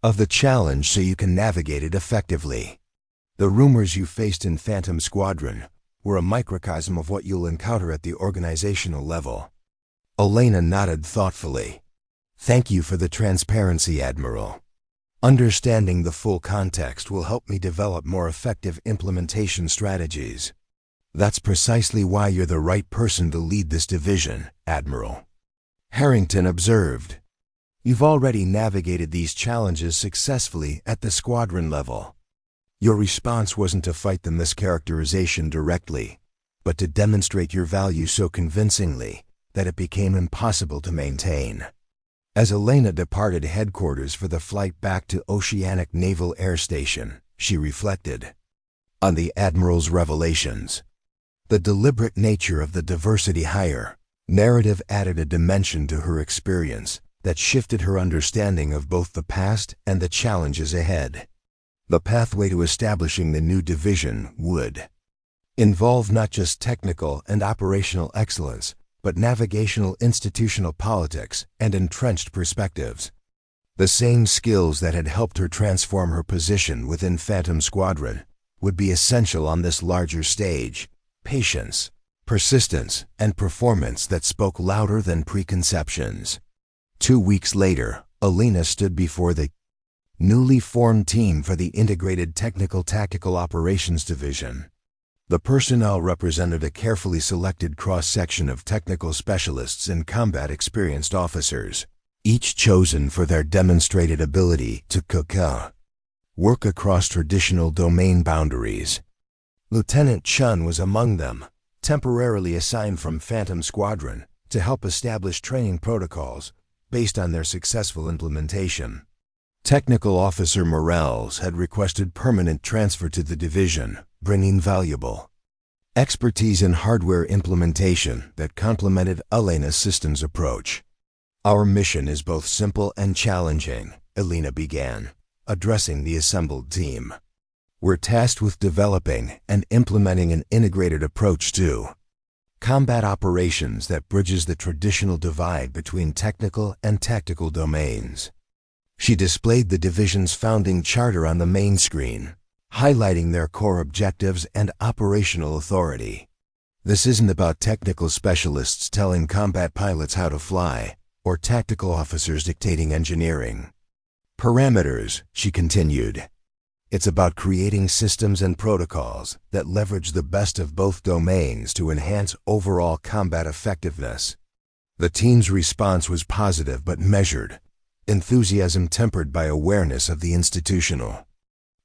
of the challenge so you can navigate it effectively. The rumors you faced in Phantom Squadron were a microcosm of what you'll encounter at the organizational level." Elena nodded thoughtfully. "Thank you for the transparency, Admiral. Understanding the full context will help me develop more effective implementation strategies." "That's precisely why you're the right person to lead this division, Admiral," Harrington observed. "You've already navigated these challenges successfully at the squadron level. Your response wasn't to fight the mischaracterization directly, but to demonstrate your value so convincingly that it became impossible to maintain." As Elena departed headquarters for the flight back to Oceanic Naval Air Station, she reflected on the Admiral's revelations. The deliberate nature of the diversity hire narrative added a dimension to her experience that shifted her understanding of both the past and the challenges ahead. The pathway to establishing the new division would involve not just technical and operational excellence, but navigational institutional politics and entrenched perspectives. The same skills that had helped her transform her position within Phantom Squadron would be essential on this larger stage: patience, persistence, and performance that spoke louder than preconceptions. 2 weeks later, Elena stood before the newly formed team for the Integrated Technical Tactical Operations Division. The personnel represented a carefully selected cross-section of technical specialists and combat-experienced officers, each chosen for their demonstrated ability to work across traditional domain boundaries. Lieutenant Chun was among them, temporarily assigned from Phantom Squadron to help establish training protocols based on their successful implementation. Technical Officer Morales had requested permanent transfer to the division, bringing valuable expertise in hardware implementation that complemented Elena's systems approach. "Our mission is both simple and challenging," Elena began, addressing the assembled team. "We're tasked with developing and implementing an integrated approach to combat operations that bridges the traditional divide between technical and tactical domains." She displayed the division's founding charter on the main screen, highlighting their core objectives and operational authority. "This isn't about technical specialists telling combat pilots how to fly, or tactical officers dictating engineering parameters," she continued. "It's about creating systems and protocols that leverage the best of both domains to enhance overall combat effectiveness." The team's response was positive but measured, enthusiasm tempered by awareness of the institutional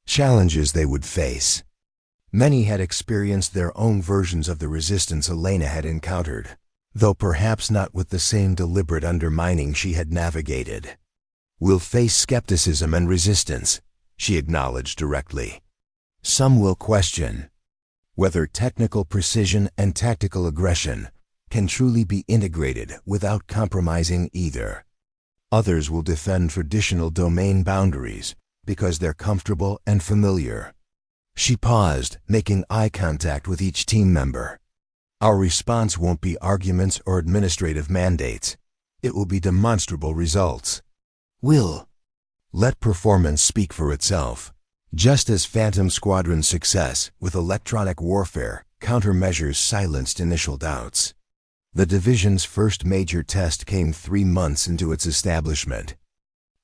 challenges they would face. Many had experienced their own versions of the resistance Elena had encountered, though perhaps not with the same deliberate undermining she had navigated. "We'll face skepticism and resistance," she acknowledged directly. "Some will question whether technical precision and tactical aggression can truly be integrated without compromising either. Others will defend traditional domain boundaries because they're comfortable and familiar." She paused, making eye contact with each team member. "Our response won't be arguments or administrative mandates. It will be demonstrable results. We'll let performance speak for itself." Just as Phantom Squadron's success with electronic warfare countermeasures silenced initial doubts, the division's first major test came 3 months into its establishment.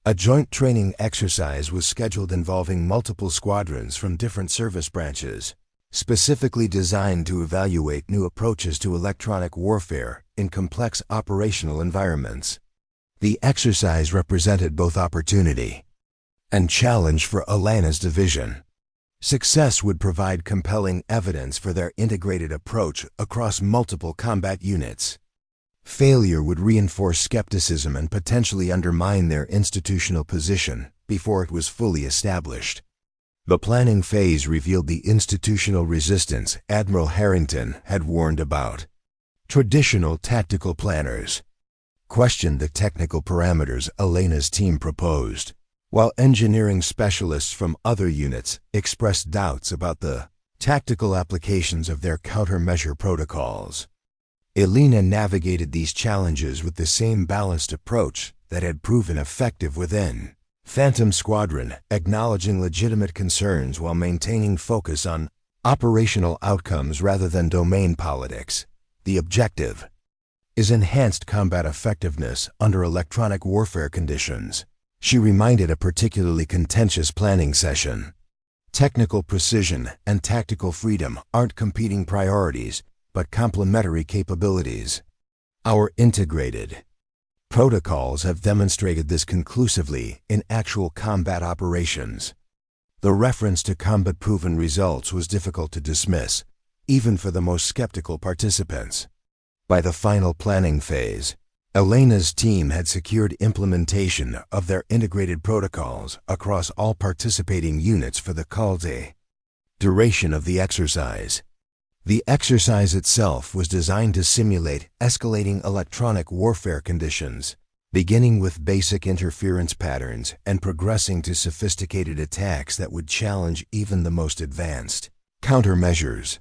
A joint training exercise was scheduled involving multiple squadrons from different service branches, specifically designed to evaluate new approaches to electronic warfare in complex operational environments. The exercise represented both opportunity and challenge for Elena's division. Success would provide compelling evidence for their integrated approach across multiple combat units. Failure would reinforce skepticism and potentially undermine their institutional position before it was fully established. The planning phase revealed the institutional resistance Admiral Harrington had warned about. Traditional tactical planners questioned the technical parameters Elena's team proposed, while engineering specialists from other units expressed doubts about the tactical applications of their countermeasure protocols. Elena navigated these challenges with the same balanced approach that had proven effective within Phantom Squadron, acknowledging legitimate concerns while maintaining focus on operational outcomes rather than domain politics. The objective is enhanced combat effectiveness under electronic warfare conditions, she reminded a particularly contentious planning session. Technical precision and tactical freedom aren't competing priorities, but complementary capabilities. Our integrated protocols have demonstrated this conclusively in actual combat operations. The reference to combat-proven results was difficult to dismiss, even for the most skeptical participants. By the final planning phase, Elena's team had secured implementation of their integrated protocols across all participating units for the duration of the exercise. The exercise itself was designed to simulate escalating electronic warfare conditions, beginning with basic interference patterns and progressing to sophisticated attacks that would challenge even the most advanced countermeasures.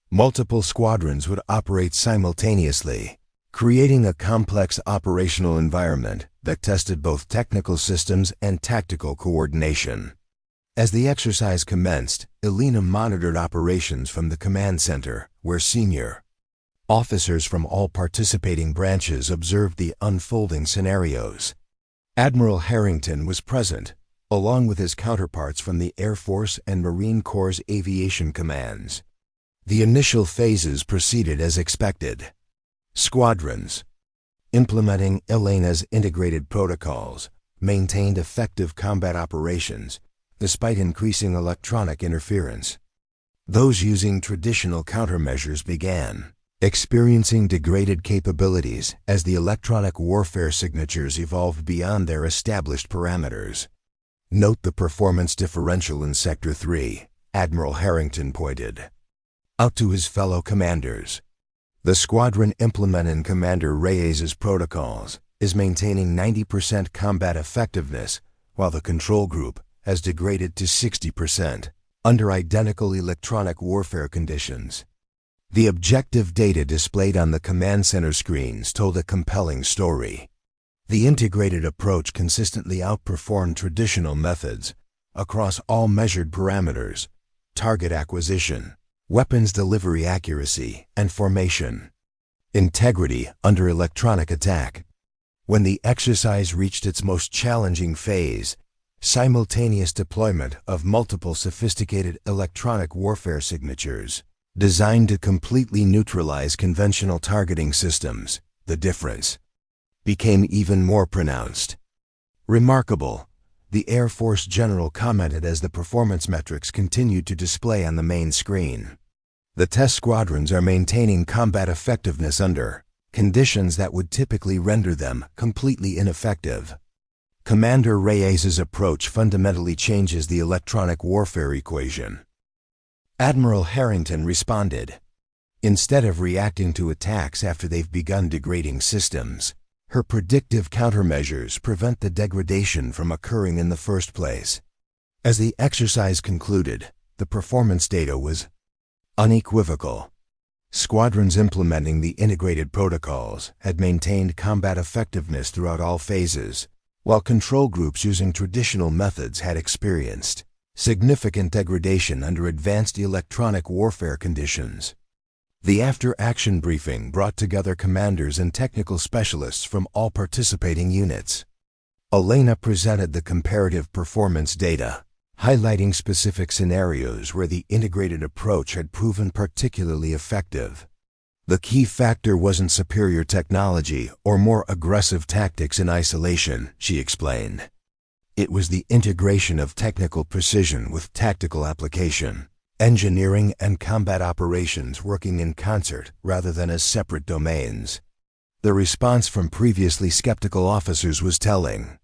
Multiple squadrons would operate simultaneously, creating a complex operational environment that tested both technical systems and tactical coordination. As the exercise commenced, Elena monitored operations from the command center, where senior officers from all participating branches observed the unfolding scenarios. Admiral Harrington was present, along with his counterparts from the Air Force and Marine Corps' aviation commands. The initial phases proceeded as expected. Squadrons, implementing Elena's integrated protocols, maintained effective combat operations despite increasing electronic interference. Those using traditional countermeasures began experiencing degraded capabilities as the electronic warfare signatures evolved beyond their established parameters. Note the performance differential in Sector 3, Admiral Harrington pointed out to his fellow commanders. The squadron implementing Commander Reyes's protocols is maintaining 90% combat effectiveness, while the control group has degraded to 60% under identical electronic warfare conditions. The objective data displayed on the command center screens told a compelling story. The integrated approach consistently outperformed traditional methods across all measured parameters: target acquisition, weapons delivery accuracy, and formation integrity under electronic attack. When the exercise reached its most challenging phase, simultaneous deployment of multiple sophisticated electronic warfare signatures designed to completely neutralize conventional targeting systems, the difference became even more pronounced. Remarkable, the Air Force general commented as the performance metrics continued to display on the main screen. The test squadrons are maintaining combat effectiveness under conditions that would typically render them completely ineffective. Commander Reyes's approach fundamentally changes the electronic warfare equation. Admiral Harrington responded. Instead of reacting to attacks after they've begun degrading systems, her predictive countermeasures prevent the degradation from occurring in the first place. As the exercise concluded, the performance data was unequivocal. Squadrons implementing the integrated protocols had maintained combat effectiveness throughout all phases, while control groups using traditional methods had experienced significant degradation under advanced electronic warfare conditions. The after-action briefing brought together commanders and technical specialists from all participating units. Elena presented the comparative performance data, highlighting specific scenarios where the integrated approach had proven particularly effective. The key factor wasn't superior technology or more aggressive tactics in isolation, she explained. It was the integration of technical precision with tactical application, engineering and combat operations working in concert rather than as separate domains. The response from previously skeptical officers was telling.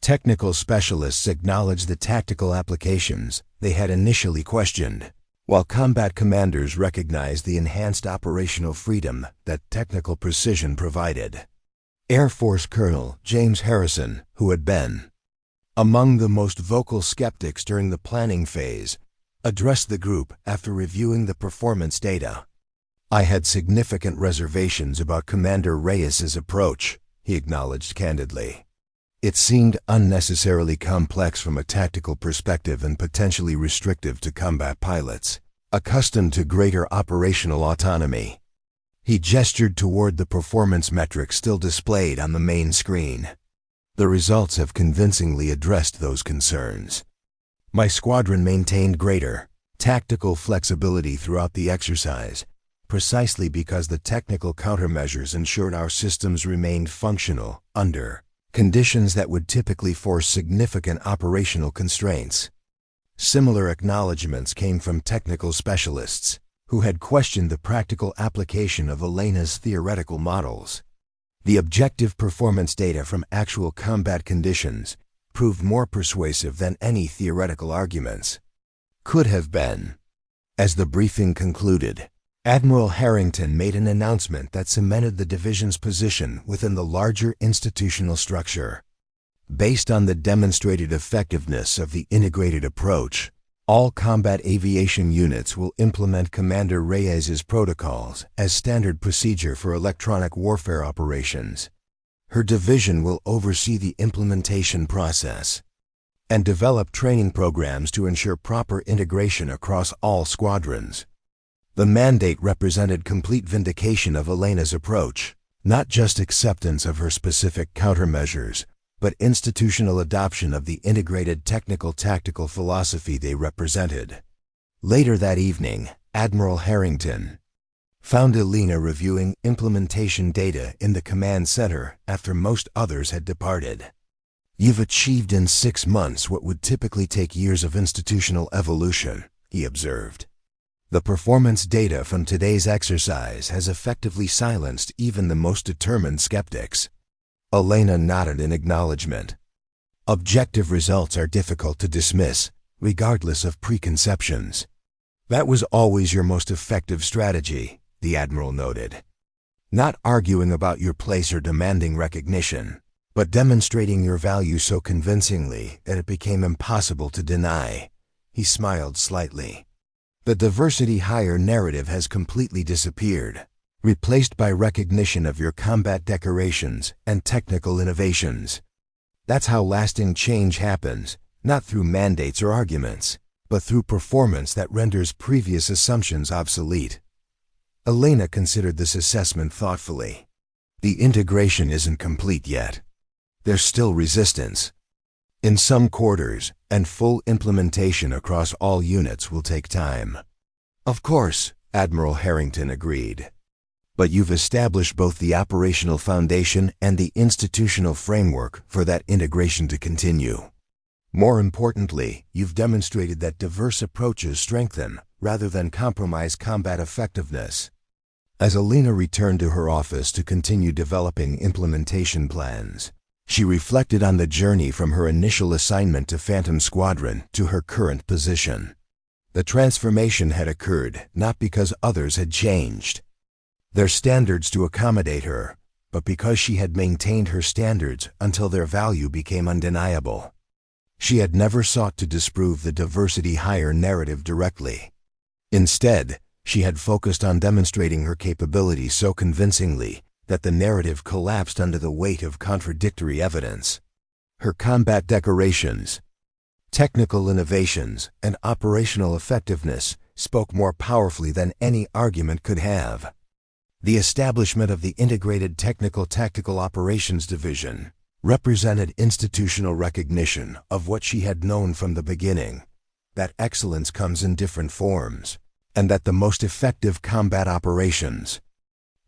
Technical specialists acknowledged the tactical applications they had initially questioned, while combat commanders recognized the enhanced operational freedom that technical precision provided. Air Force Colonel James Harrison, who had been among the most vocal skeptics during the planning phase, addressed the group after reviewing the performance data. "I had significant reservations about Commander Reyes's approach," he acknowledged candidly. "It seemed unnecessarily complex from a tactical perspective and potentially restrictive to combat pilots, accustomed to greater operational autonomy." He gestured toward the performance metrics still displayed on the main screen. "The results have convincingly addressed those concerns. My squadron maintained greater tactical flexibility throughout the exercise, precisely because the technical countermeasures ensured our systems remained functional under conditions that would typically force significant operational constraints." Similar acknowledgments came from technical specialists, who had questioned the practical application of Elena's theoretical models. The objective performance data from actual combat conditions proved more persuasive than any theoretical arguments could have been. As the briefing concluded, Admiral Harrington made an announcement that cemented the division's position within the larger institutional structure. Based on the demonstrated effectiveness of the integrated approach, all combat aviation units will implement Commander Reyes's protocols as standard procedure for electronic warfare operations. Her division will oversee the implementation process. and develop training programs to ensure proper integration across all squadrons. The mandate represented complete vindication of Elena's approach, not just acceptance of her specific countermeasures, but institutional adoption of the integrated technical-tactical philosophy they represented. Later that evening, Admiral Harrington found Elena reviewing implementation data in the command center after most others had departed. "You've achieved in 6 months what would typically take years of institutional evolution," he observed. "The performance data from today's exercise has effectively silenced even the most determined skeptics." Elena nodded in acknowledgement. "Objective results are difficult to dismiss, regardless of preconceptions." "That was always your most effective strategy," the Admiral noted. "Not arguing about your place or demanding recognition, but demonstrating your value so convincingly that it became impossible to deny." He smiled slightly. "The diversity hire narrative has completely disappeared, replaced by recognition of your combat decorations and technical innovations. That's how lasting change happens, not through mandates or arguments, but through performance that renders previous assumptions obsolete." Elena considered this assessment thoughtfully. "The integration isn't complete yet. There's still resistance in some quarters, and full implementation across all units will take time." "Of course," Admiral Harrington agreed. "But you've established both the operational foundation and the institutional framework for that integration to continue. More importantly, you've demonstrated that diverse approaches strengthen, rather than compromise, combat effectiveness." As Elena returned to her office to continue developing implementation plans, she reflected on the journey from her initial assignment to Phantom Squadron to her current position. The transformation had occurred not because others had changed their standards to accommodate her, but because she had maintained her standards until their value became undeniable. She had never sought to disprove the diversity hire narrative directly. Instead, she had focused on demonstrating her capability so convincingly that the narrative collapsed under the weight of contradictory evidence. Her combat decorations, technical innovations, and operational effectiveness spoke more powerfully than any argument could have. The establishment of the Integrated Technical-Tactical Operations Division represented institutional recognition of what she had known from the beginning, that excellence comes in different forms, and that the most effective combat operations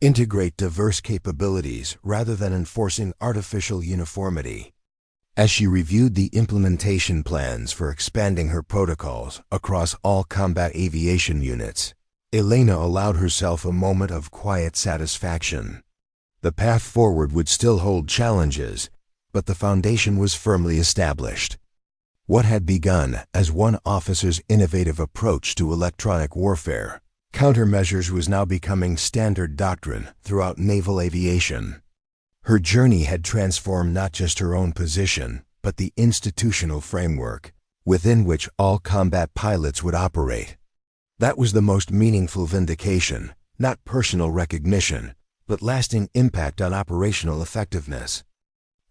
integrate diverse capabilities rather than enforcing artificial uniformity. As she reviewed the implementation plans for expanding her protocols across all combat aviation units, Elena allowed herself a moment of quiet satisfaction. The path forward would still hold challenges, but the foundation was firmly established. What had begun as one officer's innovative approach to electronic warfare, countermeasures, was now becoming standard doctrine throughout naval aviation. Her journey had transformed not just her own position, but the institutional framework within which all combat pilots would operate. That was the most meaningful vindication, not personal recognition, but lasting impact on operational effectiveness.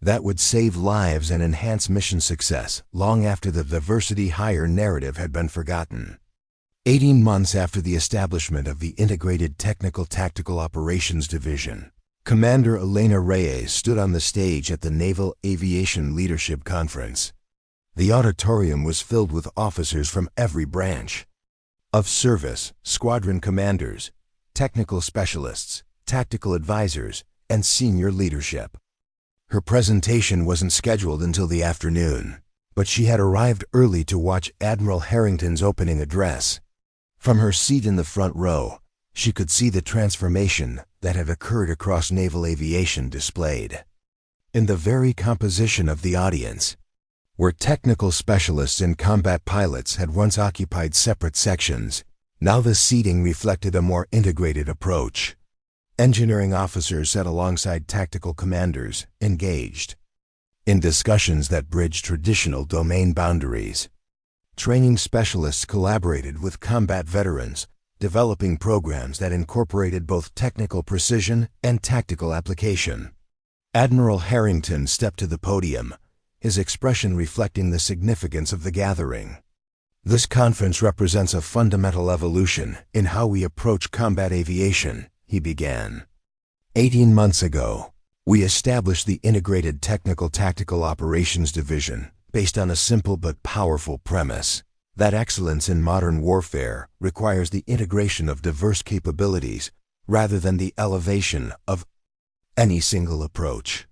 That would save lives and enhance mission success long after the diversity hire narrative had been forgotten. 18 months after the establishment of the Integrated Technical-Tactical Operations Division, Commander Elena Reyes stood on the stage at the Naval Aviation Leadership Conference. The auditorium was filled with officers from every branch of service, squadron commanders, technical specialists, tactical advisors, and senior leadership. Her presentation wasn't scheduled until the afternoon, but she had arrived early to watch Admiral Harrington's opening address. From her seat in the front row, she could see the transformation that had occurred across naval aviation displayed. In the very composition of the audience, where technical specialists and combat pilots had once occupied separate sections, now the seating reflected a more integrated approach. Engineering officers sat alongside tactical commanders, engaged in discussions that bridged traditional domain boundaries. Training specialists collaborated with combat veterans, developing programs that incorporated both technical precision and tactical application. Admiral Harrington stepped to the podium, his expression reflecting the significance of the gathering. This conference represents a fundamental evolution in how we approach combat aviation, he began. 18 months ago, we established the Integrated Technical Tactical Operations Division based on a simple but powerful premise that excellence in modern warfare requires the integration of diverse capabilities rather than the elevation of any single approach.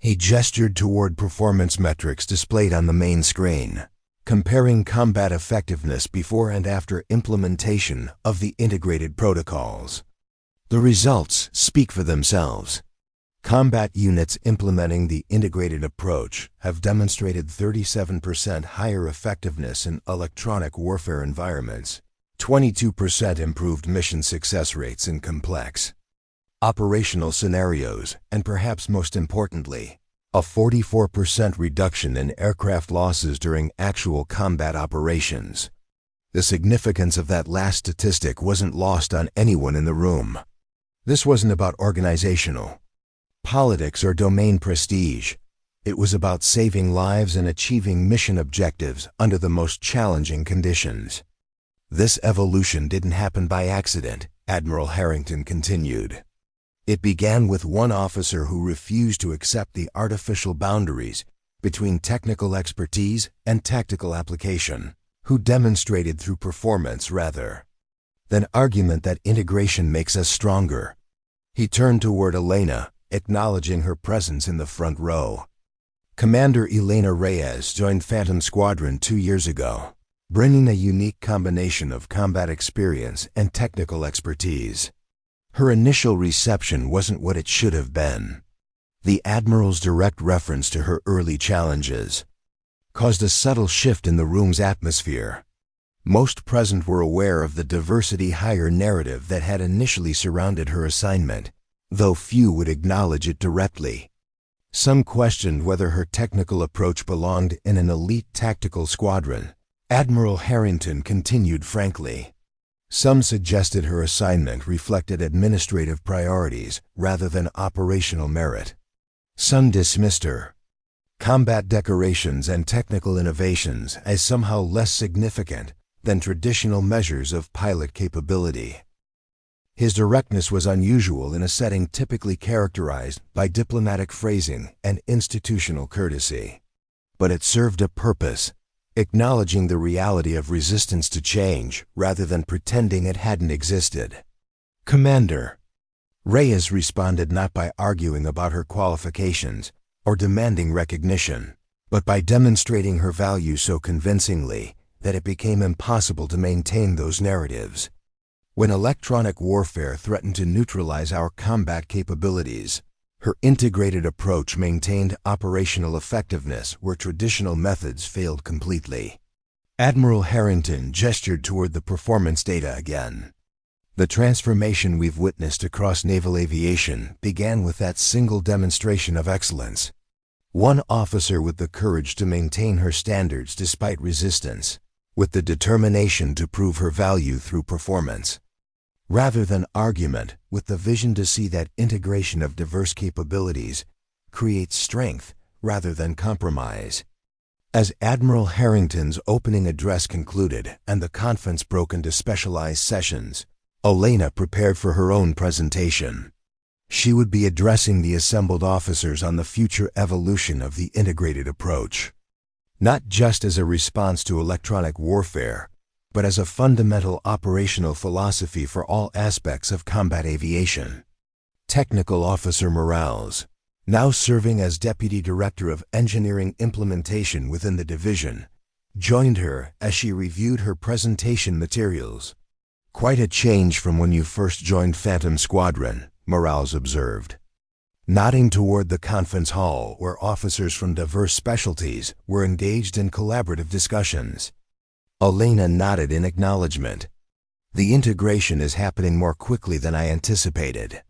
He gestured toward performance metrics displayed on the main screen, comparing combat effectiveness before and after implementation of the integrated protocols. The results speak for themselves. Combat units implementing the integrated approach have demonstrated 37% higher effectiveness in electronic warfare environments, 22% improved mission success rates in complex operational scenarios, and perhaps most importantly, a 44% reduction in aircraft losses during actual combat operations. The significance of that last statistic wasn't lost on anyone in the room. This wasn't about organizational politics or domain prestige. It was about saving lives and achieving mission objectives under the most challenging conditions. This evolution didn't happen by accident, Admiral Harrington continued. It began with one officer who refused to accept the artificial boundaries between technical expertise and tactical application, who demonstrated through performance rather than argument that integration makes us stronger. He turned toward Elena, acknowledging her presence in the front row. Commander Elena Reyes joined Phantom Squadron 2 years ago, bringing a unique combination of combat experience and technical expertise. Her initial reception wasn't what it should have been. The Admiral's direct reference to her early challenges caused a subtle shift in the room's atmosphere. Most present were aware of the diversity hire narrative that had initially surrounded her assignment, though few would acknowledge it directly. Some questioned whether her technical approach belonged in an elite tactical squadron. Admiral Harrington continued frankly. Some suggested her assignment reflected administrative priorities rather than operational merit. Some dismissed her combat decorations and technical innovations as somehow less significant than traditional measures of pilot capability. His directness was unusual in a setting typically characterized by diplomatic phrasing and institutional courtesy. But it served a purpose, acknowledging the reality of resistance to change rather than pretending it hadn't existed. Commander Reyes responded not by arguing about her qualifications or demanding recognition, but by demonstrating her value so convincingly that it became impossible to maintain those narratives. When electronic warfare threatened to neutralize our combat capabilities, her integrated approach maintained operational effectiveness where traditional methods failed completely. Admiral Harrington gestured toward the performance data again. The transformation we've witnessed across naval aviation began with that single demonstration of excellence. One officer with the courage to maintain her standards despite resistance, with the determination to prove her value through performance. Rather than argument, with the vision to see that integration of diverse capabilities creates strength rather than compromise. As Admiral Harrington's opening address concluded and the conference broke into specialized sessions, Elena prepared for her own presentation. She would be addressing the assembled officers on the future evolution of the integrated approach, not just as a response to electronic warfare, but as a fundamental operational philosophy for all aspects of combat aviation. Technical Officer Morales, now serving as Deputy Director of Engineering Implementation within the division, joined her as she reviewed her presentation materials. "Quite a change from when you first joined Phantom Squadron," Morales observed, nodding toward the conference hall where officers from diverse specialties were engaged in collaborative discussions. Elena nodded in acknowledgement. "The integration is happening more quickly than I anticipated.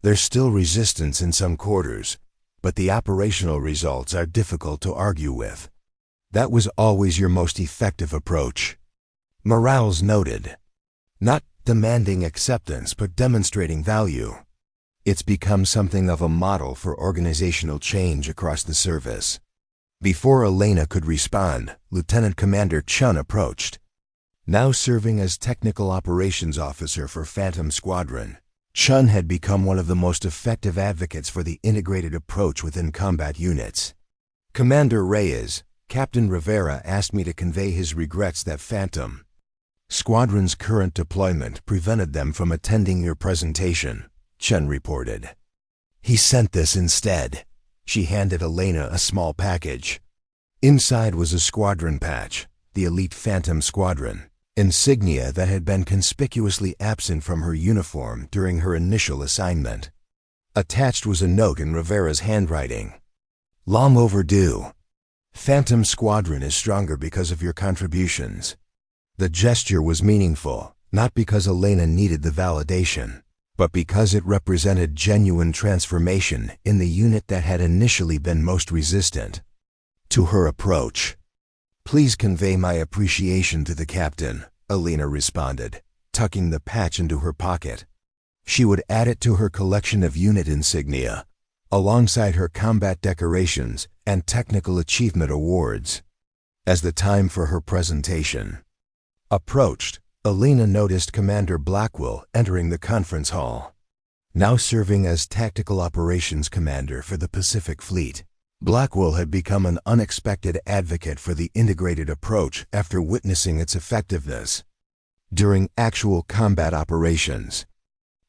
There's still resistance in some quarters, but the operational results are difficult to argue with. That was always your most effective approach," Morales noted. "Not demanding acceptance, but demonstrating value. It's become something of a model for organizational change across the service." Before Elena could respond, Lieutenant Commander Chun approached. Now serving as Technical Operations Officer for Phantom Squadron, Chun had become one of the most effective advocates for the integrated approach within combat units. "Commander Reyes, Captain Rivera asked me to convey his regrets that Phantom Squadron's current deployment prevented them from attending your presentation," Chun reported. "He sent this instead." She handed Elena a small package. Inside was a squadron patch, the elite Phantom Squadron insignia that had been conspicuously absent from her uniform during her initial assignment. Attached was a note in Rivera's handwriting. "Long overdue. Phantom Squadron is stronger because of your contributions." The gesture was meaningful, not because Elena needed the validation, but because it represented genuine transformation in the unit that had initially been most resistant to her approach. "Please convey my appreciation to the captain," Elena responded, tucking the patch into her pocket. She would add it to her collection of unit insignia, alongside her combat decorations and technical achievement awards. As the time for her presentation approached, Elena noticed Commander Blackwell entering the conference hall. Now serving as Tactical Operations Commander for the Pacific Fleet, Blackwell had become an unexpected advocate for the integrated approach after witnessing its effectiveness during actual combat operations.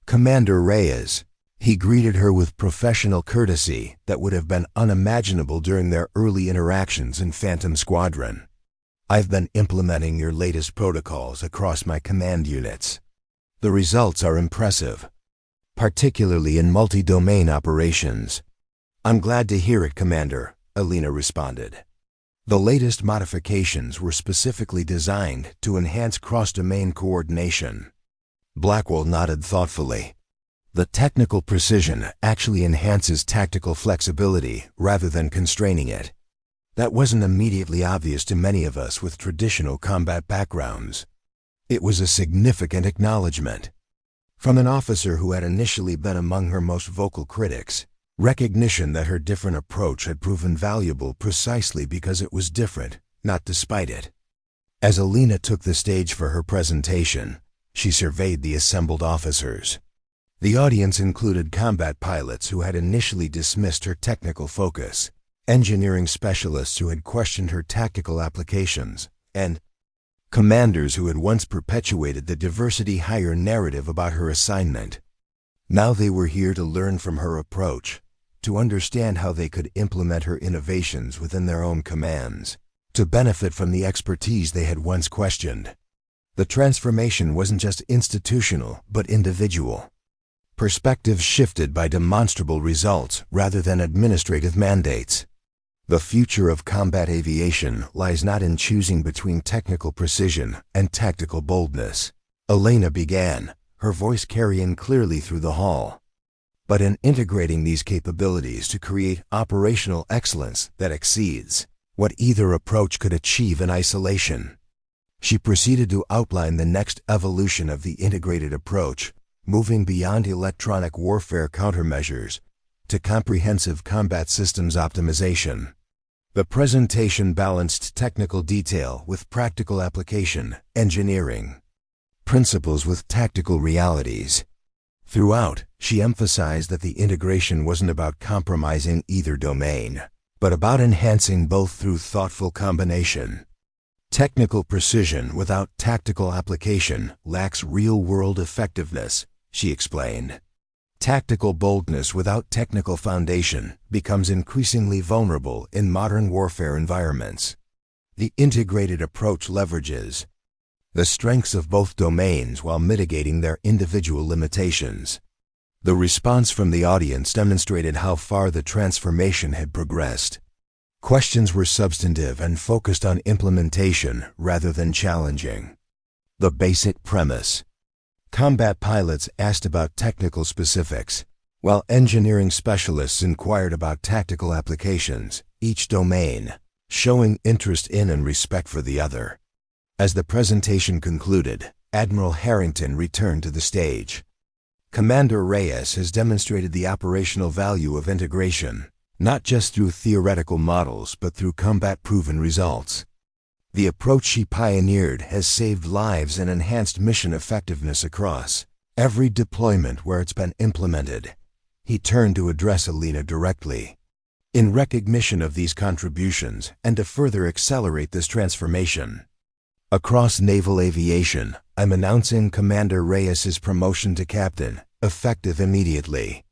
"Commander Reyes," he greeted her with professional courtesy that would have been unimaginable during their early interactions in Phantom Squadron. "I've been implementing your latest protocols across my command units. The results are impressive, particularly in multi-domain operations." "I'm glad to hear it, Commander," Elena responded. The latest modifications were specifically designed to enhance cross-domain coordination. Blackwell nodded thoughtfully. "The technical precision actually enhances tactical flexibility rather than constraining it. That wasn't immediately obvious to many of us with traditional combat backgrounds." It was a significant acknowledgement from an officer who had initially been among her most vocal critics. Recognition that her different approach had proven valuable precisely because it was different, not despite it. As Elena took the stage for her presentation, she surveyed the assembled officers. The audience included combat pilots who had initially dismissed her technical focus, engineering specialists who had questioned her tactical applications, and commanders who had once perpetuated the diversity hire narrative about her assignment. Now they were here to learn from her approach, to understand how they could implement her innovations within their own commands, to benefit from the expertise they had once questioned. The transformation wasn't just institutional, but individual. Perspectives shifted by demonstrable results rather than administrative mandates. The future of combat aviation lies not in choosing between technical precision and tactical boldness, Elena began, her voice carrying clearly through the hall, but in integrating these capabilities to create operational excellence that exceeds what either approach could achieve in isolation. She proceeded to outline the next evolution of the integrated approach, moving beyond electronic warfare countermeasures to comprehensive combat systems optimization. The presentation balanced technical detail with practical application, engineering principles with tactical realities. Throughout, she emphasized that the integration wasn't about compromising either domain, but about enhancing both through thoughtful combination. "Technical precision without tactical application lacks real-world effectiveness," she explained. "Tactical boldness without technical foundation becomes increasingly vulnerable in modern warfare environments." The integrated approach leverages the strengths of both domains while mitigating their individual limitations. The response from the audience demonstrated how far the transformation had progressed. Questions were substantive and focused on implementation rather than challenging the basic premise. Combat pilots asked about technical specifics, while engineering specialists inquired about tactical applications, each domain showing interest in and respect for the other. As the presentation concluded, Admiral Harrington returned to the stage. "Commander Reyes has demonstrated the operational value of integration," not just through theoretical models but through combat-proven results. The approach she pioneered has saved lives and enhanced mission effectiveness across every deployment where it's been implemented. He turned to address Elena directly. In recognition of these contributions and to further accelerate this transformation, across naval aviation, I'm announcing Commander Reyes' promotion to captain, effective immediately.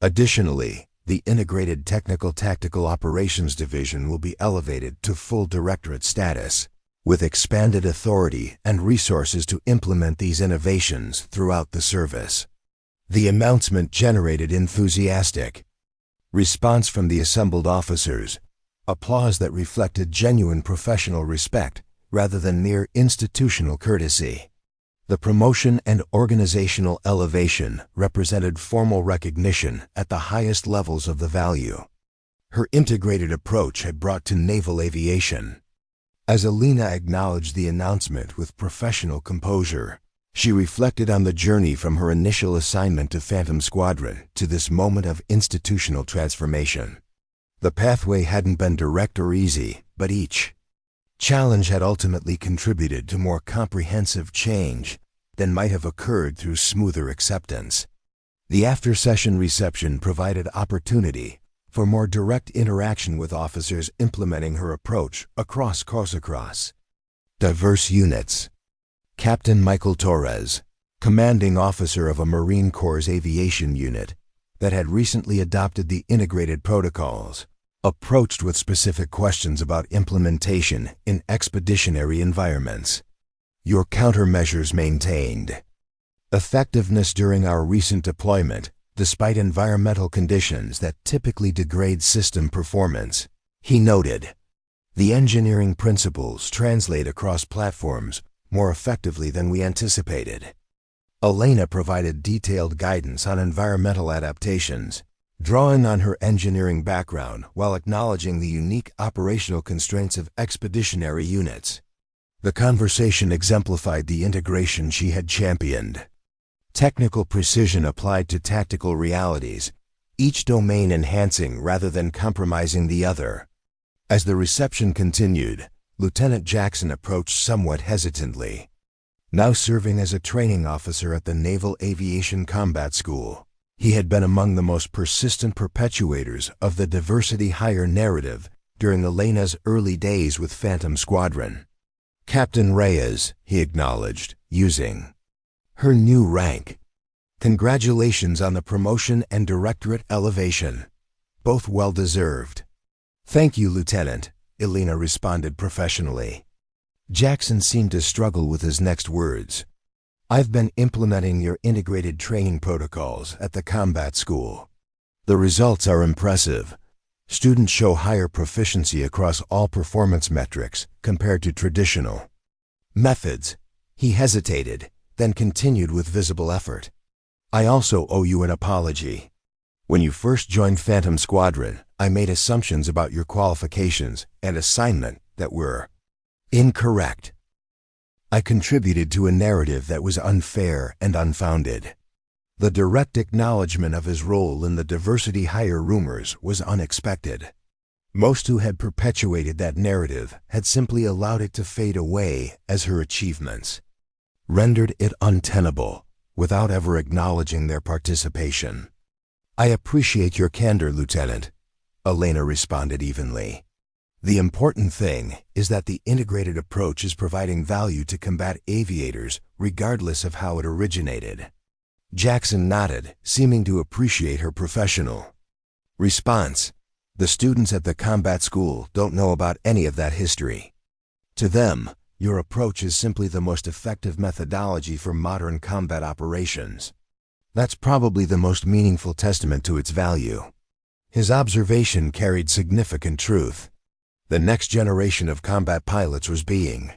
Additionally, the Integrated Technical Tactical Operations Division will be elevated to full directorate status, with expanded authority and resources to implement these innovations throughout the service. The announcement generated enthusiastic response from the assembled officers, applause that reflected genuine professional respect rather than mere institutional courtesy. The promotion and organizational elevation represented formal recognition at the highest levels of the value her integrated approach had brought to naval aviation. As Elena acknowledged the announcement with professional composure, she reflected on the journey from her initial assignment to Phantom Squadron to this moment of institutional transformation. The pathway hadn't been direct or easy, but each challenge had ultimately contributed to more comprehensive change than might have occurred through smoother acceptance. The after-session reception provided opportunity for more direct interaction with officers implementing her approach across diverse units. Captain Michael Torres, commanding officer of a Marine Corps aviation unit that had recently adopted the integrated protocols, approached with specific questions about implementation in expeditionary environments. Your countermeasures maintained effectiveness during our recent deployment, despite environmental conditions that typically degrade system performance, he noted. The engineering principles translate across platforms more effectively than we anticipated. Elena provided detailed guidance on environmental adaptations, drawing on her engineering background while acknowledging the unique operational constraints of expeditionary units. The conversation exemplified the integration she had championed. Technical precision applied to tactical realities, each domain enhancing rather than compromising the other. As the reception continued, Lieutenant Jackson approached somewhat hesitantly. Now serving as a training officer at the Naval Aviation Combat School, he had been among the most persistent perpetuators of the diversity hire narrative during Elena's early days with Phantom Squadron. Captain Reyes, he acknowledged, using her new rank. Congratulations on the promotion and directorate elevation. Both well-deserved. Thank you, Lieutenant, Elena responded professionally. Jackson seemed to struggle with his next words. I've been implementing your integrated training protocols at the combat school. The results are impressive. Students show higher proficiency across all performance metrics compared to traditional methods. He hesitated, then continued with visible effort. I also owe you an apology. When you first joined Phantom Squadron, I made assumptions about your qualifications and assignment that were incorrect. I contributed to a narrative that was unfair and unfounded. The direct acknowledgement of his role in the diversity hire rumors was unexpected. Most who had perpetuated that narrative had simply allowed it to fade away as her achievements rendered it untenable without ever acknowledging their participation. I appreciate your candor, Lieutenant, Elena responded evenly. The important thing is that the integrated approach is providing value to combat aviators regardless of how it originated. Jackson nodded, seeming to appreciate her professional response. The students at the combat school don't know about any of that history. To them, your approach is simply the most effective methodology for modern combat operations. That's probably the most meaningful testament to its value. His observation carried significant truth. The next generation of combat pilots was being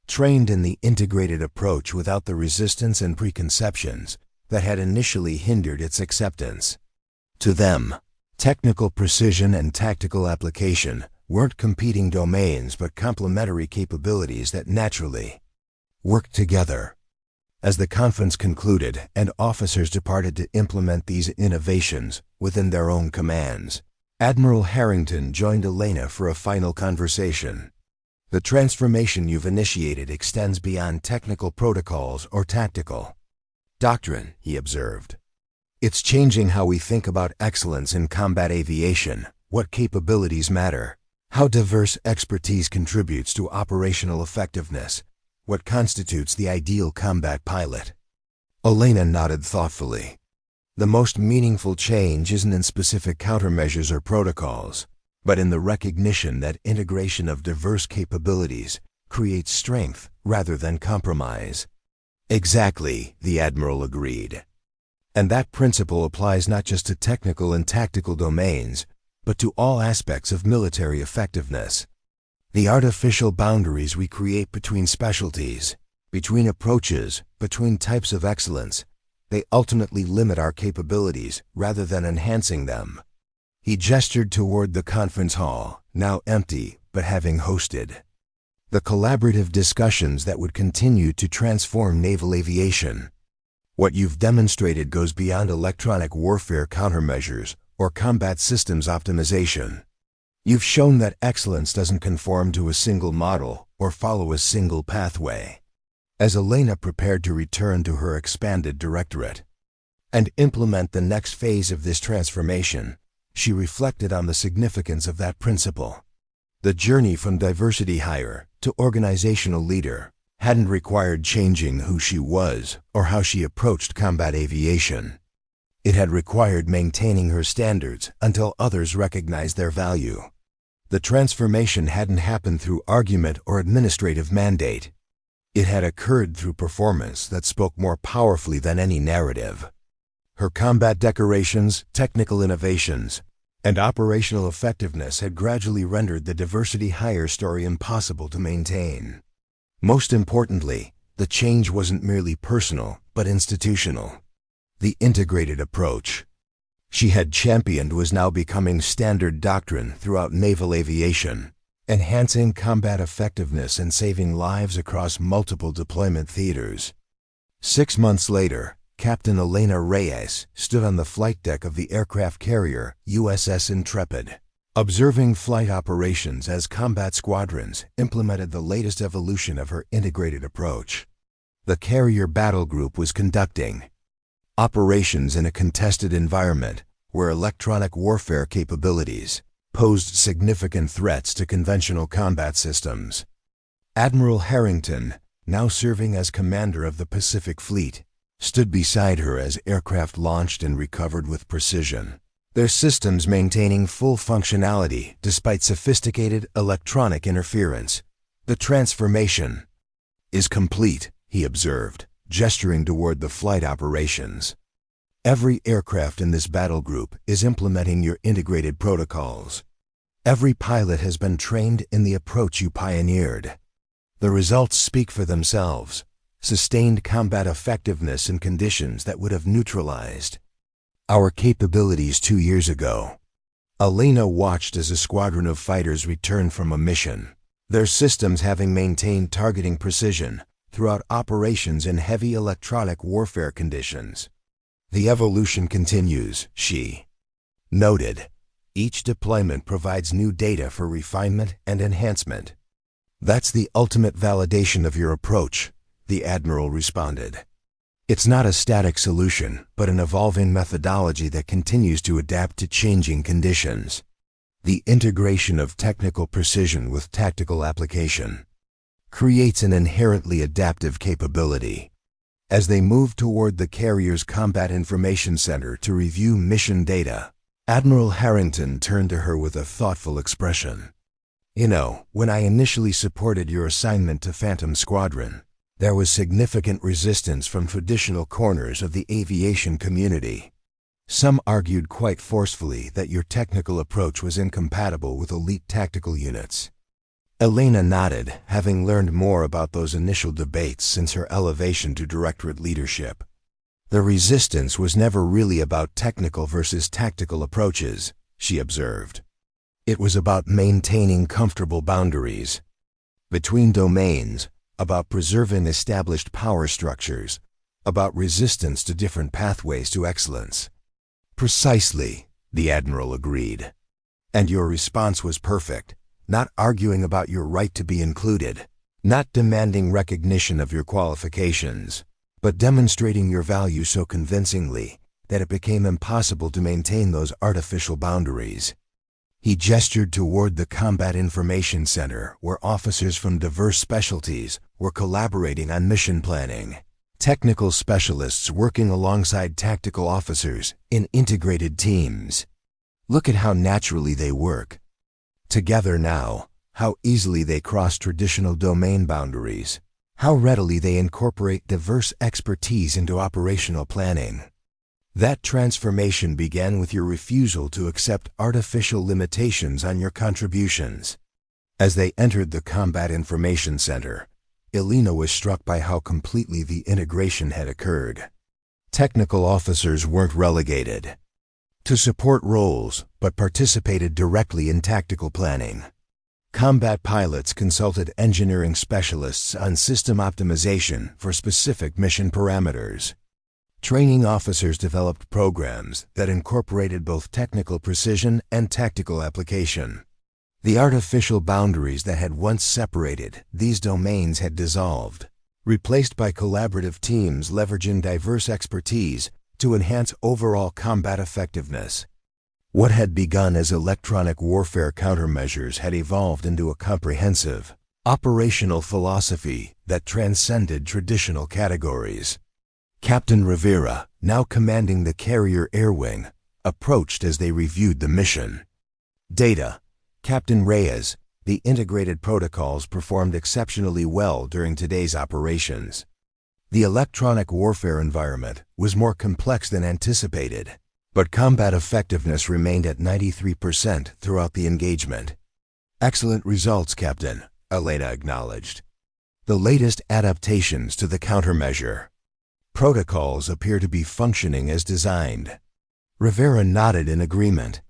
trained in the integrated approach without the resistance and preconceptions that had initially hindered its acceptance. To them, technical precision and tactical application weren't competing domains but complementary capabilities that naturally worked together. As the conference concluded and officers departed to implement these innovations within their own commands, Admiral Harrington joined Elena for a final conversation. The transformation you've initiated extends beyond technical protocols or tactical doctrine, he observed. It's changing how we think about excellence in combat aviation, what capabilities matter, how diverse expertise contributes to operational effectiveness, what constitutes the ideal combat pilot. Elena nodded thoughtfully. The most meaningful change isn't in specific countermeasures or protocols, but in the recognition that integration of diverse capabilities creates strength rather than compromise. Exactly, the Admiral agreed. And that principle applies not just to technical and tactical domains, but to all aspects of military effectiveness. The artificial boundaries we create between specialties, between approaches, between types of excellence, they ultimately limit our capabilities rather than enhancing them. He gestured toward the conference hall, now empty but having hosted the collaborative discussions that would continue to transform naval aviation. What you've demonstrated goes beyond electronic warfare countermeasures or combat systems optimization. You've shown that excellence doesn't conform to a single model or follow a single pathway. As Elena prepared to return to her expanded directorate and implement the next phase of this transformation, she reflected on the significance of that principle. The journey from diversity hire to organizational leader hadn't required changing who she was or how she approached combat aviation. It had required maintaining her standards until others recognized their value. The transformation hadn't happened through argument or administrative mandate. It had occurred through performance that spoke more powerfully than any narrative. Her combat decorations, technical innovations, and operational effectiveness had gradually rendered the diversity hire story impossible to maintain. Most importantly, the change wasn't merely personal, but institutional. The integrated approach she had championed was now becoming standard doctrine throughout naval aviation, enhancing combat effectiveness and saving lives across multiple deployment theaters. 6 months later, Captain Elena Reyes stood on the flight deck of the aircraft carrier USS Intrepid, observing flight operations as combat squadrons implemented the latest evolution of her integrated approach. The carrier battle group was conducting operations in a contested environment where electronic warfare capabilities posed significant threats to conventional combat systems. Admiral Harrington, now serving as commander of the Pacific Fleet, stood beside her as aircraft launched and recovered with precision, their systems maintaining full functionality despite sophisticated electronic interference. The transformation is complete, he observed, gesturing toward the flight operations. Every aircraft in this battle group is implementing your integrated protocols. Every pilot has been trained in the approach you pioneered. The results speak for themselves. Sustained combat effectiveness in conditions that would have neutralized our capabilities 2 years ago. Elena watched as a squadron of fighters returned from a mission, their systems having maintained targeting precision throughout operations in heavy electronic warfare conditions. The evolution continues, she noted. Each deployment provides new data for refinement and enhancement. That's the ultimate validation of your approach, the Admiral responded. It's not a static solution, but an evolving methodology that continues to adapt to changing conditions. The integration of technical precision with tactical application creates an inherently adaptive capability. As they moved toward the carrier's Combat Information Center to review mission data, Admiral Harrington turned to her with a thoughtful expression. You know, when I initially supported your assignment to Phantom Squadron, there was significant resistance from traditional corners of the aviation community. Some argued quite forcefully that your technical approach was incompatible with elite tactical units. Elena nodded, having learned more about those initial debates since her elevation to directorate leadership. The resistance was never really about technical versus tactical approaches, she observed. It was about maintaining comfortable boundaries between domains, about preserving established power structures, about resistance to different pathways to excellence. Precisely, the Admiral agreed. And your response was perfect, not arguing about your right to be included, not demanding recognition of your qualifications, but demonstrating your value so convincingly that it became impossible to maintain those artificial boundaries. He gestured toward the Combat Information Center, where officers from diverse specialties were collaborating on mission planning. Technical specialists working alongside tactical officers in integrated teams. Look at how naturally they work together now, how easily they cross traditional domain boundaries, how readily they incorporate diverse expertise into operational planning. That transformation began with your refusal to accept artificial limitations on your contributions. As they entered the Combat Information Center, Elena was struck by how completely the integration had occurred. Technical officers weren't relegated to support roles, but participated directly in tactical planning. Combat pilots consulted engineering specialists on system optimization for specific mission parameters. Training officers developed programs that incorporated both technical precision and tactical application. The artificial boundaries that had once separated these domains had dissolved, replaced by collaborative teams leveraging diverse expertise to enhance overall combat effectiveness. What had begun as electronic warfare countermeasures had evolved into a comprehensive, operational philosophy that transcended traditional categories. Captain Rivera, now commanding the carrier air wing, approached as they reviewed the mission. Data. Captain Reyes, the integrated protocols performed exceptionally well during today's operations. The electronic warfare environment was more complex than anticipated, but combat effectiveness remained at 93% throughout the engagement. Excellent results, Captain, Elena acknowledged. The latest adaptations to the countermeasure. Protocols appear to be functioning as designed. Rivera nodded in agreement.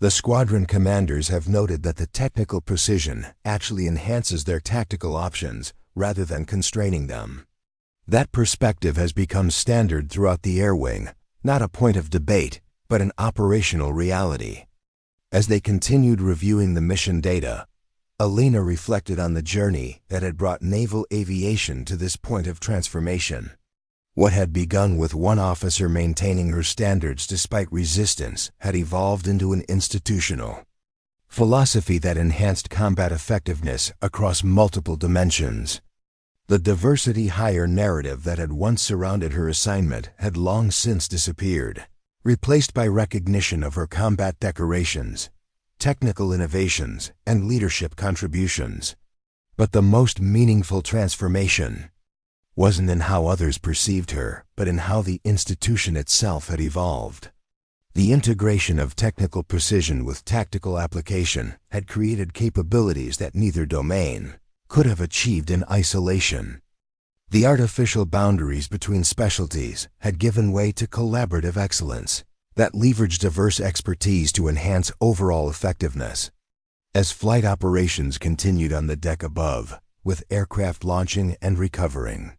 The squadron commanders have noted that the technical precision actually enhances their tactical options rather than constraining them. That perspective has become standard throughout the air wing, not a point of debate, but an operational reality. As they continued reviewing the mission data, Elena reflected on the journey that had brought naval aviation to this point of transformation. What had begun with one officer maintaining her standards despite resistance had evolved into an institutional philosophy that enhanced combat effectiveness across multiple dimensions. The diversity hire narrative that had once surrounded her assignment had long since disappeared, replaced by recognition of her combat decorations, technical innovations, and leadership contributions. But the most meaningful transformation wasn't in how others perceived her, but in how the institution itself had evolved. The integration of technical precision with tactical application had created capabilities that neither domain could have achieved in isolation. The artificial boundaries between specialties had given way to collaborative excellence that leveraged diverse expertise to enhance overall effectiveness. As flight operations continued on the deck above, with aircraft launching and recovering,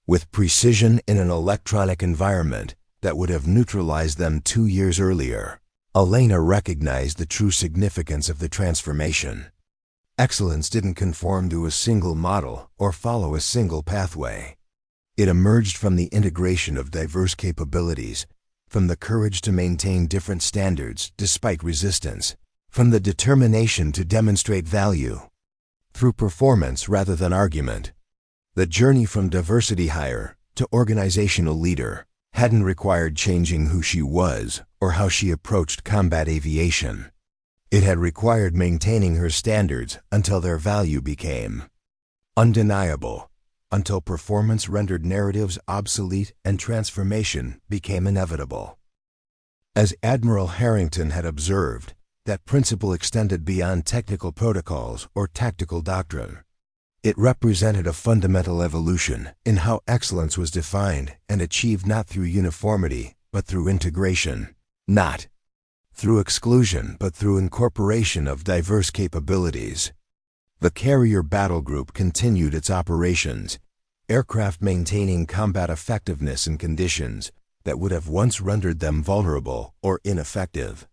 with precision in an electronic environment that would have neutralized them 2 years earlier, Elena recognized the true significance of the transformation. Excellence didn't conform to a single model or follow a single pathway. It emerged from the integration of diverse capabilities, from the courage to maintain different standards despite resistance, from the determination to demonstrate value through performance rather than argument. The journey from diversity hire to organizational leader hadn't required changing who she was or how she approached combat aviation. It had required maintaining her standards until their value became undeniable, until performance rendered narratives obsolete and transformation became inevitable. As Admiral Harrington had observed, that principle extended beyond technical protocols or tactical doctrine. It represented a fundamental evolution in how excellence was defined and achieved, not through uniformity, but through integration, not through exclusion, but through incorporation of diverse capabilities. The carrier battle group continued its operations, aircraft maintaining combat effectiveness in conditions that would have once rendered them vulnerable or ineffective.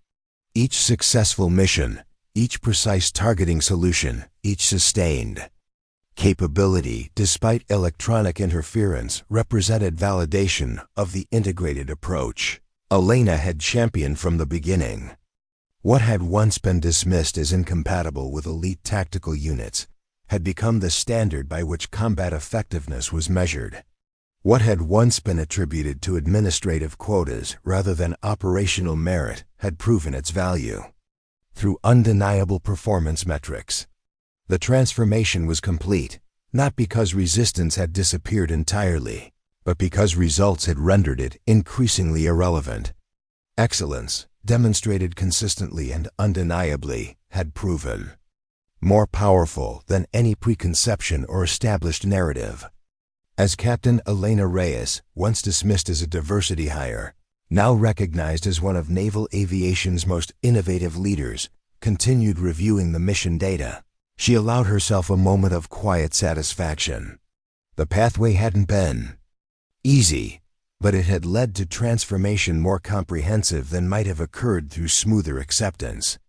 Each successful mission, each precise targeting solution, each sustained capability, despite electronic interference, represented validation of the integrated approach Elena had championed from the beginning. What had once been dismissed as incompatible with elite tactical units had become the standard by which combat effectiveness was measured. What had once been attributed to administrative quotas rather than operational merit had proven its value through undeniable performance metrics. The transformation was complete, not because resistance had disappeared entirely, but because results had rendered it increasingly irrelevant. Excellence, demonstrated consistently and undeniably, had proven more powerful than any preconception or established narrative. As Captain Elena Reyes, once dismissed as a diversity hire, now recognized as one of naval aviation's most innovative leaders, continued reviewing the mission data, she allowed herself a moment of quiet satisfaction. The pathway hadn't been easy, but it had led to transformation more comprehensive than might have occurred through smoother acceptance.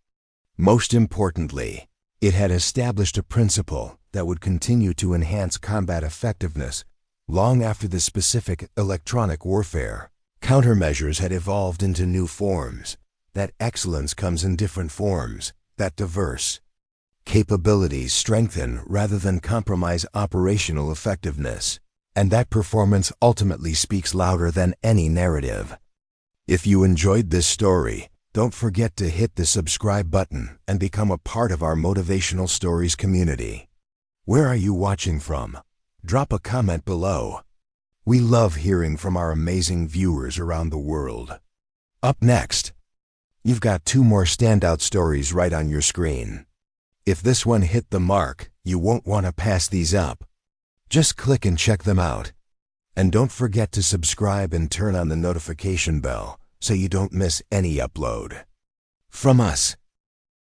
Most importantly, it had established a principle that would continue to enhance combat effectiveness long after the specific electronic warfare countermeasures had evolved into new forms. That excellence comes in different forms, that diverse capabilities strengthen rather than compromise operational effectiveness, and that performance ultimately speaks louder than any narrative. If you enjoyed this story, don't forget to hit the subscribe button and become a part of our Motivational Stories community. Where are you watching from? Drop a comment below. We love hearing from our amazing viewers around the world. Up next, you've got 2 more standout stories right on your screen. If this one hit the mark, you won't want to pass these up. Just click and check them out. And don't forget to subscribe and turn on the notification bell so you don't miss any upload. From us,